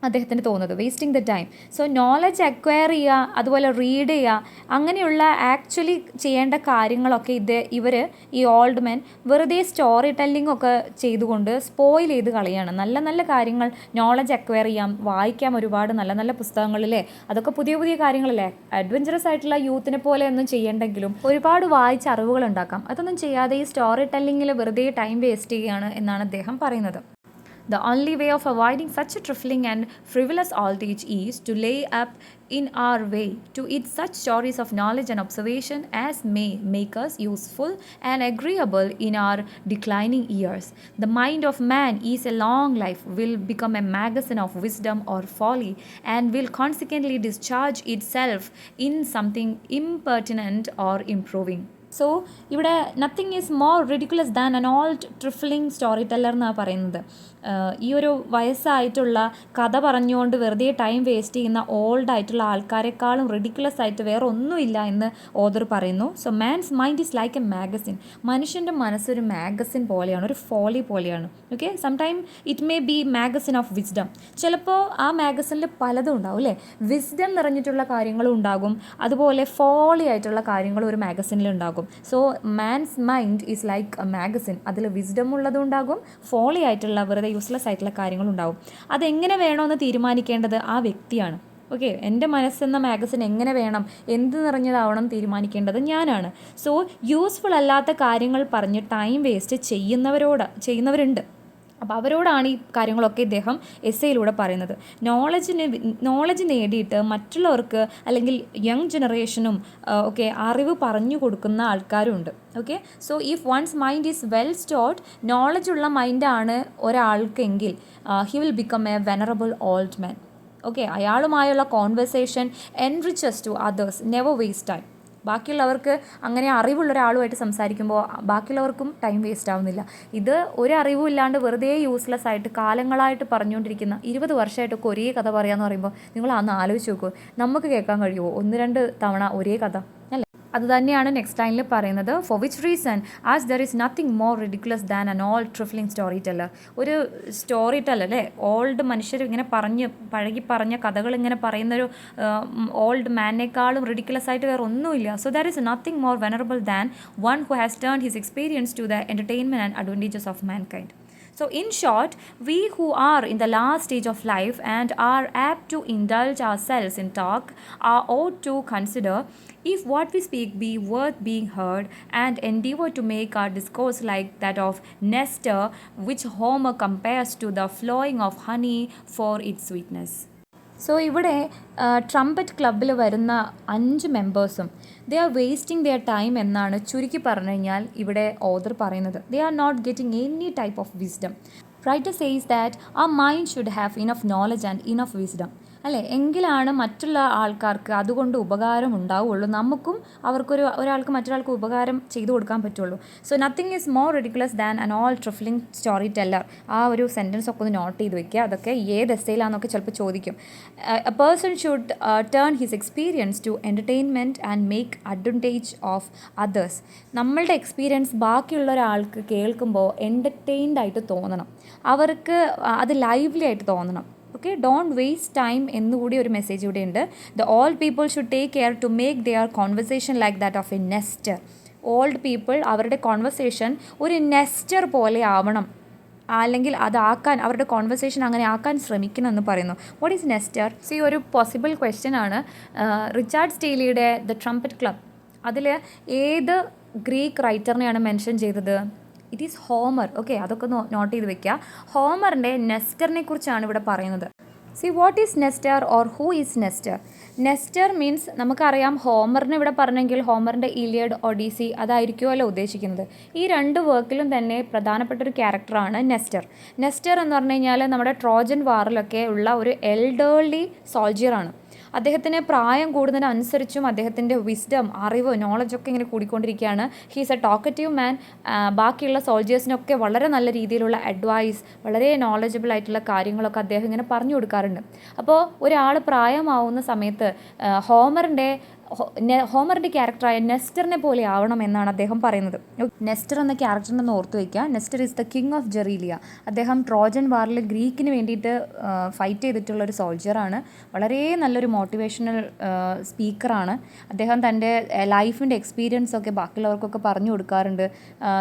അദ്ദേഹത്തിന് തോന്നുന്നത്, wasting the time. So knowledge acquire ചെയ്യുക, അതുപോലെ റീഡ് ചെയ്യുക, അങ്ങനെയുള്ള ആക്ച്വലി ചെയ്യേണ്ട കാര്യങ്ങളൊക്കെ ഇവർ ഈ ഓൾഡ് മെൻ വെറുതെ സ്റ്റോറി ടെല്ലിംഗ് ഒക്കെ ചെയ്തുകൊണ്ട് സ്പോയിൽ ചെയ്ത് കളയാണ്. നല്ല നല്ല കാര്യങ്ങൾ നോളജ് അക്വയർ ചെയ്യാം, വായിക്കാം, ഒരുപാട് നല്ല നല്ല പുസ്തകങ്ങളിലെ അതൊക്കെ പുതിയ പുതിയ കാര്യങ്ങളല്ലേ. അഡ്വഞ്ചറസ് ആയിട്ടുള്ള യൂത്തിനെ പോലെ ഒന്നും ചെയ്യേണ്ടെങ്കിലും ഒരുപാട് വായിച്ച അറിവുകൾ ഉണ്ടാക്കാം. അതൊന്നും ചെയ്യാതെ ഈ സ്റ്റോറി ടെല്ലിങ്ങിൽ വെറുതെ ടൈം വേസ്റ്റ് ചെയ്യുകയാണ് എന്നാണ് അദ്ദേഹം പറയുന്നത്. The only way of avoiding such a trifling and frivolous old age is to lay up in our way to eat such stories of knowledge and observation as may make us useful and agreeable in our declining years. The mind of man is a long life, will become a magazine of wisdom or folly, and will consequently discharge itself in something impertinent or improving. So ഇവിടെ nothing is more ridiculous than an old trifling story teller എന്നാണ് പറയുന്നത്. ഈ ഒരു വയസ്സായിട്ടുള്ള കഥ പറഞ്ഞുകൊണ്ട് വെറുതെ ടൈം വേസ്റ്റ് ചെയ്യുന്ന ഓൾഡ് ആയിട്ടുള്ള ആൾക്കാരെക്കാളും റിഡിക്കുലസ് ആയിട്ട് വേറെ ഒന്നുമില്ല എന്ന് ഓതർ പറയുന്നു. So man's mind is like A magazine. മനുഷ്യൻ്റെ മനസ്സൊരു മാഗസിൻ പോലെയാണ്, ഒരു ഫോളി പോലെയാണ്. Okay, sometime it may be magazine of wisdom. ചിലപ്പോൾ ആ മാഗസിനിൽ പലതും ഉണ്ടാവും അല്ലേ, വിസ്ഡം നിറഞ്ഞിട്ടുള്ള കാര്യങ്ങളും ഉണ്ടാകും, അതുപോലെ ഫോളി ആയിട്ടുള്ള കാര്യങ്ങളും ഒരു മാഗസിനിൽ ഉണ്ടാകും. So man's mind is like A magazine. അതിൽ വിസ്ഡം ഉള്ളതും ഉണ്ടാകും, ഫോളി ആയിട്ടുള്ള വെറുതെ യൂസ്ലെസ് ആയിട്ടുള്ള കാര്യങ്ങളുണ്ടാവും. അതെങ്ങനെ വേണമെന്ന് തീരുമാനിക്കേണ്ടത് ആ വ്യക്തിയാണ്. ഓക്കെ, എൻ്റെ മനസ്സെന്ന മാഗസിൻ എങ്ങനെ വേണം, എന്ത് നിറഞ്ഞതാവണം തീരുമാനിക്കേണ്ടത് ഞാനാണ്. സോ യൂസ്ഫുൾ അല്ലാത്ത കാര്യങ്ങൾ പറഞ്ഞ് ടൈം വേസ്റ്റ് ചെയ്യുന്നവരുണ്ട്. അപ്പോൾ അവരോടാണ് ഈ കാര്യങ്ങളൊക്കെ ഇദ്ദേഹം എസ്സേയിലൂടെ പറയുന്നത്. നോളജ് നേടിയിട്ട് മറ്റുള്ളവർക്ക് അല്ലെങ്കിൽ യങ് ജനറേഷനും ഒക്കെ അറിവ് പറഞ്ഞു കൊടുക്കുന്ന ആൾക്കാരുണ്ട്. Okay, so if one's mind is well stored, നോളജുള്ള മൈൻഡാണ് ഒരാൾക്കെങ്കിൽ he will become a venerable old man. Okay, അയാളുമായുള്ള conversation enriches to others, never waste time. ബാക്കിയുള്ളവർക്ക് അങ്ങനെ അറിവുള്ള ഒരാളുമായിട്ട് സംസാരിക്കുമ്പോൾ ബാക്കിയുള്ളവർക്കും ടൈം വേസ്റ്റ് ആവുന്നില്ല. ഇത് ഒരു അറിവും ഇല്ലാണ്ട് വെറുതെ യൂസ്ലെസ് ആയിട്ട് കാലങ്ങളായിട്ട് പറഞ്ഞുകൊണ്ടിരിക്കുന്ന 20 വർഷമായിട്ടൊക്കെ ഒരേ കഥ പറയാമെന്ന് പറയുമ്പോൾ നിങ്ങൾ അന്ന് ആലോചിച്ച് നോക്കൂ, നമുക്ക് കേൾക്കാൻ കഴിയുമോ 1-2 തവണ ഒരേ കഥ അല്ലേ? അത് തന്നെയാണ് നെക്സ്റ്റ് ലൈനിൽ പറയുന്നത്. For which reason as there is nothing more ridiculous than an old trifling story teller. ഒരു സ്റ്റോറി ടെല്ലർ അല്ലേ, ഓൾഡ് മനുഷ്യർ ഇങ്ങനെ പറഞ്ഞ കഥകൾ ഇങ്ങനെ പറയുന്നൊരു ഓൾഡ് മാനേക്കാളും റിഡിക്കുലസ് ആയിട്ട് വേറെ ഒന്നുമില്ല. So there is nothing more venerable than one who has turn his experience to the entertainment and advantages of mankind. So in short, we who are in the last stage of life and are apt to indulge ourselves in talk ought to consider if what we speak be worth being heard, and endeavor to make our discourse like that of Nestor, which Homer compares to the flowing of honey for its sweetness. So ഇവിടെ ട്രംപറ്റ് ക്ലബ്ബിൽ വരുന്ന 5 മെമ്പേഴ്സും they are wasting their time എന്നാണ് ചുരുക്കി പറഞ്ഞു കഴിഞ്ഞാൽ ഇവിടെ ഓതർ പറയുന്നത്. They are not getting any type of wisdom. Writer says that ആ mind should have enough knowledge and enough wisdom അല്ലേ, എങ്കിലാണ് മറ്റുള്ള ആൾക്കാർക്ക് അതുകൊണ്ട് ഉപകാരം ഉണ്ടാവുള്ളൂ, നമുക്കും ഒരാൾക്ക് മറ്റൊരാൾക്ക് ഉപകാരം ചെയ്തു കൊടുക്കാൻ പറ്റുള്ളൂ. So nothing is more ridiculous than an old trifling story teller. ആ ഒരു സെൻറ്റൻസ് ഒക്കെ ഒന്ന് നോട്ട് ചെയ്ത് വെക്കുക. അതൊക്കെ ഏത് എസ്സേയിലാണെന്നൊക്കെ ചിലപ്പോൾ ചോദിക്കും. A person should turn his experience to entertainment and make advantage of others. നമ്മളുടെ എക്സ്പീരിയൻസ് ബാക്കിയുള്ള ഒരാൾക്ക് കേൾക്കുമ്പോൾ എൻ്റർടൈൻഡ് ആയിട്ട് തോന്നണം, അവർക്ക് അത് ലൈവ്ലി ആയിട്ട് തോന്നണം. ഓക്കെ, ഡോണ്ട് വേസ്റ്റ് ടൈം എന്നുകൂടി ഒരു മെസ്സേജ് ഇവിടെ ഉണ്ട്. The old people should take care to make their conversation like that of a Nestor. Old people അവരുടെ കോൺവെർസേഷൻ ഒരു നെസ്റ്റർ പോലെ ആവണം, അല്ലെങ്കിൽ അവരുടെ കോൺവെർസേഷൻ അങ്ങനെ ആക്കാൻ ശ്രമിക്കണം എന്ന് പറയുന്നു. What is നെസ്റ്റർ? സി ഒരു പോസിബിൾ ക്വസ്റ്റ്യൻ ആണ്. റിച്ചാർഡ് സ്റ്റീലിയുടെ ദ ട്രംപറ്റ് ക്ലബ്, അതിൽ ഏത് ഗ്രീക്ക് റൈറ്ററിനെയാണ് മെൻഷൻ ചെയ്തത്? It is Homer. ഓക്കെ, അതൊക്കെ നോട്ട് ചെയ്ത് വെക്കുക. ഹോമറിൻ്റെ നെസ്റ്ററിനെ കുറിച്ചാണ് ഇവിടെ പറയുന്നത്. See what is നെസ്റ്റർ or who is നെസ്റ്റർ? നെസ്റ്റർ means നമുക്കറിയാം, ഹോമറിനെ ഇവിടെ പറഞ്ഞെങ്കിൽ ഹോമറിൻ്റെ ഇലിയഡ്, ഒഡീസി അതായിരിക്കുമല്ലോ ഉദ്ദേശിക്കുന്നത്. ഈ 2 വർക്കിലും തന്നെ പ്രധാനപ്പെട്ട ഒരു ക്യാരക്ടറാണ് നെസ്റ്റർ. നെസ്റ്റർ എന്ന് പറഞ്ഞു കഴിഞ്ഞാൽ നമ്മുടെ ട്രോജൻ വാറിലൊക്കെ ഉള്ള ഒരു എൽഡേർലി സോൾജിയറാണ്. അദ്ദേഹത്തിന് പ്രായം കൂടുന്നതിനനുസരിച്ചും അദ്ദേഹത്തിൻ്റെ വിസ്ഡം, അറിവ്, നോളജൊക്കെ ഇങ്ങനെ കൂടിക്കൊണ്ടിരിക്കുകയാണ്. ഹീസ് എ ടോക്കറ്റീവ് മാൻ. ബാക്കിയുള്ള സോൾജേഴ്സിനൊക്കെ വളരെ നല്ല രീതിയിലുള്ള അഡ്വൈസ്, വളരെ നോളജബിൾ ആയിട്ടുള്ള കാര്യങ്ങളൊക്കെ അദ്ദേഹം ഇങ്ങനെ പറഞ്ഞു കൊടുക്കാറുണ്ട്. അപ്പോൾ ഒരാൾ പ്രായമാവുന്ന സമയത്ത് ഹോമറിൻ്റെ ക്യാരക്ടറായ നെസ്റ്ററിനെ പോലെ ആവണം എന്നാണ് അദ്ദേഹം പറയുന്നത്. നെസ്റ്റർ എന്ന ക്യാരക്ടറിനെ ഓർത്ത് വയ്ക്കുക. Nestor is the king of Gerenia. അദ്ദേഹം ട്രോജൻ വാറിൽ ഗ്രീക്കിന് വേണ്ടിയിട്ട് ഫൈറ്റ് ചെയ്തിട്ടുള്ള ഒരു സോൾജറാണ്. വളരെ നല്ലൊരു മോട്ടിവേഷണൽ സ്പീക്കറാണ്. അദ്ദേഹം തൻ്റെ ലൈഫിൻ്റെ എക്സ്പീരിയൻസ് ഒക്കെ ബാക്കിയുള്ളവർക്കൊക്കെ പറഞ്ഞു കൊടുക്കാറുണ്ട്.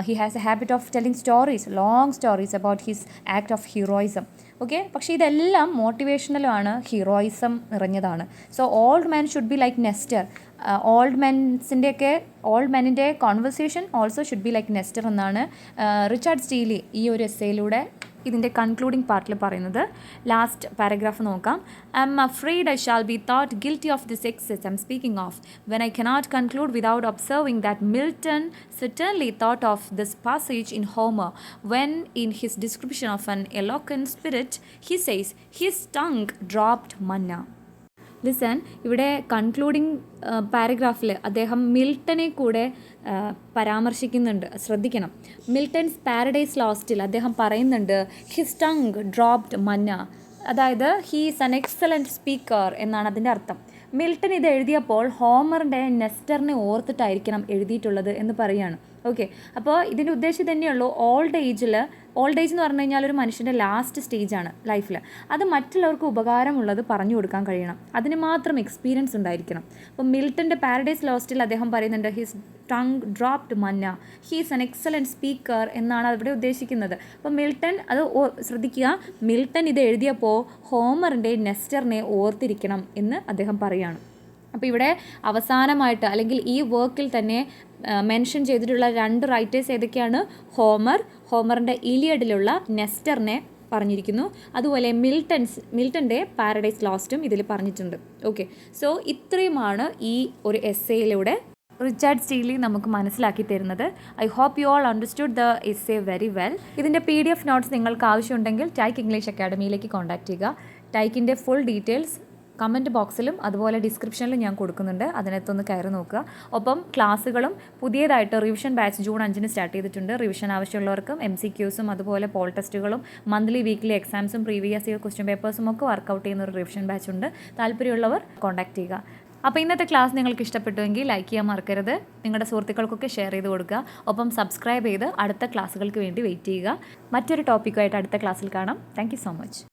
He has a habit of telling stories, long stories about his act of heroism. Okay, പക്ഷേ ഇതെല്ലാം മോട്ടിവേഷണലുമാണ്, ഹീറോയിസം നിറഞ്ഞതാണ്. So old man should be like Nestor. Old മെനിൻ്റെ conversation also should be like Nestor എന്നാണ് റിച്ചാർഡ് സ്റ്റീലി ഈ ഒരു എസ്സേയിലൂടെ ഇതിൻ്റെ കൺക്ലൂഡിങ് പാർട്ടിൽ പറയുന്നത്. ലാസ്റ്റ് പാരഗ്രാഫ് നോക്കാം. I'm afraid I shall be thought guilty of this excess I'm speaking of when I cannot conclude without observing that Milton certainly thought of this passage in Homer when in his description of an eloquent spirit he says his tongue dropped manna. Listen, ഇവിടെ കൺക്ലൂഡിങ് പാരഗ്രാഫിൽ അദ്ദേഹം മിൽട്ടനെ കൂടെ പരാമർശിക്കുന്നുണ്ട്, ശ്രദ്ധിക്കണം. മിൽട്ടൺസ് പാരഡൈസ് ലോസ്റ്റിൽ അദ്ദേഹം പറയുന്നുണ്ട് ഹിസ് ടങ് ഡ്രോപ്ഡ് മന്ന, അതായത് ഹീസ് ആൻ എക്സലൻറ്റ് സ്പീക്കർ എന്നാണ് അതിൻ്റെ അർത്ഥം. മിൽട്ടൺ ഇത് എഴുതിയപ്പോൾ ഹോമറിൻ്റെ നെസ്റ്ററിനെ ഓർത്തിട്ടായിരിക്കണം എഴുതിയിട്ടുള്ളത് എന്ന് പറയുകയാണ്. ഓക്കെ, അപ്പോൾ ഇതിൻ്റെ ഉദ്ദേശം തന്നെയുള്ളൂ ഓൾഡ് ഏജ് എന്ന് പറഞ്ഞു കഴിഞ്ഞാൽ ഒരു മനുഷ്യൻ്റെ ലാസ്റ്റ് സ്റ്റേജാണ് ലൈഫിൽ. അത് മറ്റുള്ളവർക്ക് ഉപകാരമുള്ളത് പറഞ്ഞു കൊടുക്കാൻ കഴിയണം, അതിന് മാത്രം എക്സ്പീരിയൻസ് ഉണ്ടായിരിക്കണം. അപ്പോൾ മിൽട്ടൻ്റെ പാരഡൈസ് ലോസ്റ്റിൽ അദ്ദേഹം പറയുന്നുണ്ട് ഹിസ് ടങ് ഡ്രോപ്ഡ് മന്ന, ഹീസ് ആൻ എക്സലൻറ്റ് സ്പീക്കർ എന്നാണ് അവിടെ ഉദ്ദേശിക്കുന്നത്. അപ്പോൾ മിൽട്ടൺ അത് ശ്രദ്ധിക്കുക, മിൽട്ടൺ ഇത് എഴുതിയപ്പോൾ ഹോമറിൻ്റെ നെസ്റ്ററിനെ ഓർത്തിരിക്കണം എന്ന് അദ്ദേഹം പറയുകയാണ്. അപ്പോൾ ഇവിടെ അവസാനമായിട്ട് അല്ലെങ്കിൽ ഈ വർക്കിൽ തന്നെ മെൻഷൻ ചെയ്തിട്ടുള്ള 2 റൈറ്റേഴ്സ് ഏതൊക്കെയാണ്? ഹോമറിൻ്റെ ഇലിയഡിലുള്ള നെസ്റ്ററിനെ പറഞ്ഞിരിക്കുന്നു, അതുപോലെ മിൽട്ടൻ്റെ പാരഡൈസ് ലോസ്റ്റും ഇതിൽ പറഞ്ഞിട്ടുണ്ട്. ഓക്കെ, സോ ഇത്രയുമാണ് ഈ ഒരു എസ്സേയിലൂടെ റിച്ചാർഡ് സ്റ്റീലി നമുക്ക് മനസ്സിലാക്കി തരുന്നത്. I hope you all understood the essay very well. ഇതിൻ്റെ PDF നോട്ട്സ് നിങ്ങൾക്ക് ആവശ്യമുണ്ടെങ്കിൽ ടൈക്ക് ഇംഗ്ലീഷ് അക്കാഡമിയിലേക്ക് കോൺടാക്ട് ചെയ്യുക. ടൈക്കിൻ്റെ ഫുൾ ഡീറ്റെയിൽസ് കമൻറ്റ് ബോക്സിലും അതുപോലെ ഡിസ്ക്രിപ്ഷനിലും ഞാൻ കൊടുക്കുന്നുണ്ട്, അതിനകത്തൊന്ന് കയറി നോക്കുക. ഒപ്പം ക്ലാസ്സുകളും പുതിയതായിട്ട് റിവിഷൻ ബാച്ച് ജൂൺ 5 സ്റ്റാർട്ട് ചെയ്തിട്ടുണ്ട്. റിവിഷൻ ആവശ്യമുള്ളവർക്കും MCQസും അതുപോലെ പോൾ ടെസ്റ്റുകളും മന്ത്ലി വീക്ക്ലി എക്സാംസും പ്രീവിയസ് ഇയർ ക്വസ്റ്റ്യൻ പേപ്പേഴ്സും ഒക്കെ വർക്കൗട്ട് ചെയ്യുന്ന ഒരു റിവിഷൻ ബാച്ച് ഉണ്ട്. താല്പര്യമുള്ളവർ കോൺടാക്ട് ചെയ്യുക. അപ്പോൾ ഇന്നത്തെ ക്ലാസ് നിങ്ങൾക്ക് ഇഷ്ടപ്പെട്ടുവെങ്കിൽ ലൈക്ക് ചെയ്യാൻ മറക്കരുത്. നിങ്ങളുടെ സുഹൃത്തുക്കൾക്കൊക്കെ ഷെയർ ചെയ്ത് കൊടുക്കുക. ഒപ്പം സബ്സ്ക്രൈബ് ചെയ്ത് അടുത്ത ക്ലാസ്സുകൾക്ക് വേണ്ടി വെയിറ്റ് ചെയ്യുക. മറ്റൊരു ടോപ്പിക്കുമായിട്ട് അടുത്ത ക്ലാസ്സിൽ കാണാം. Thank you so much.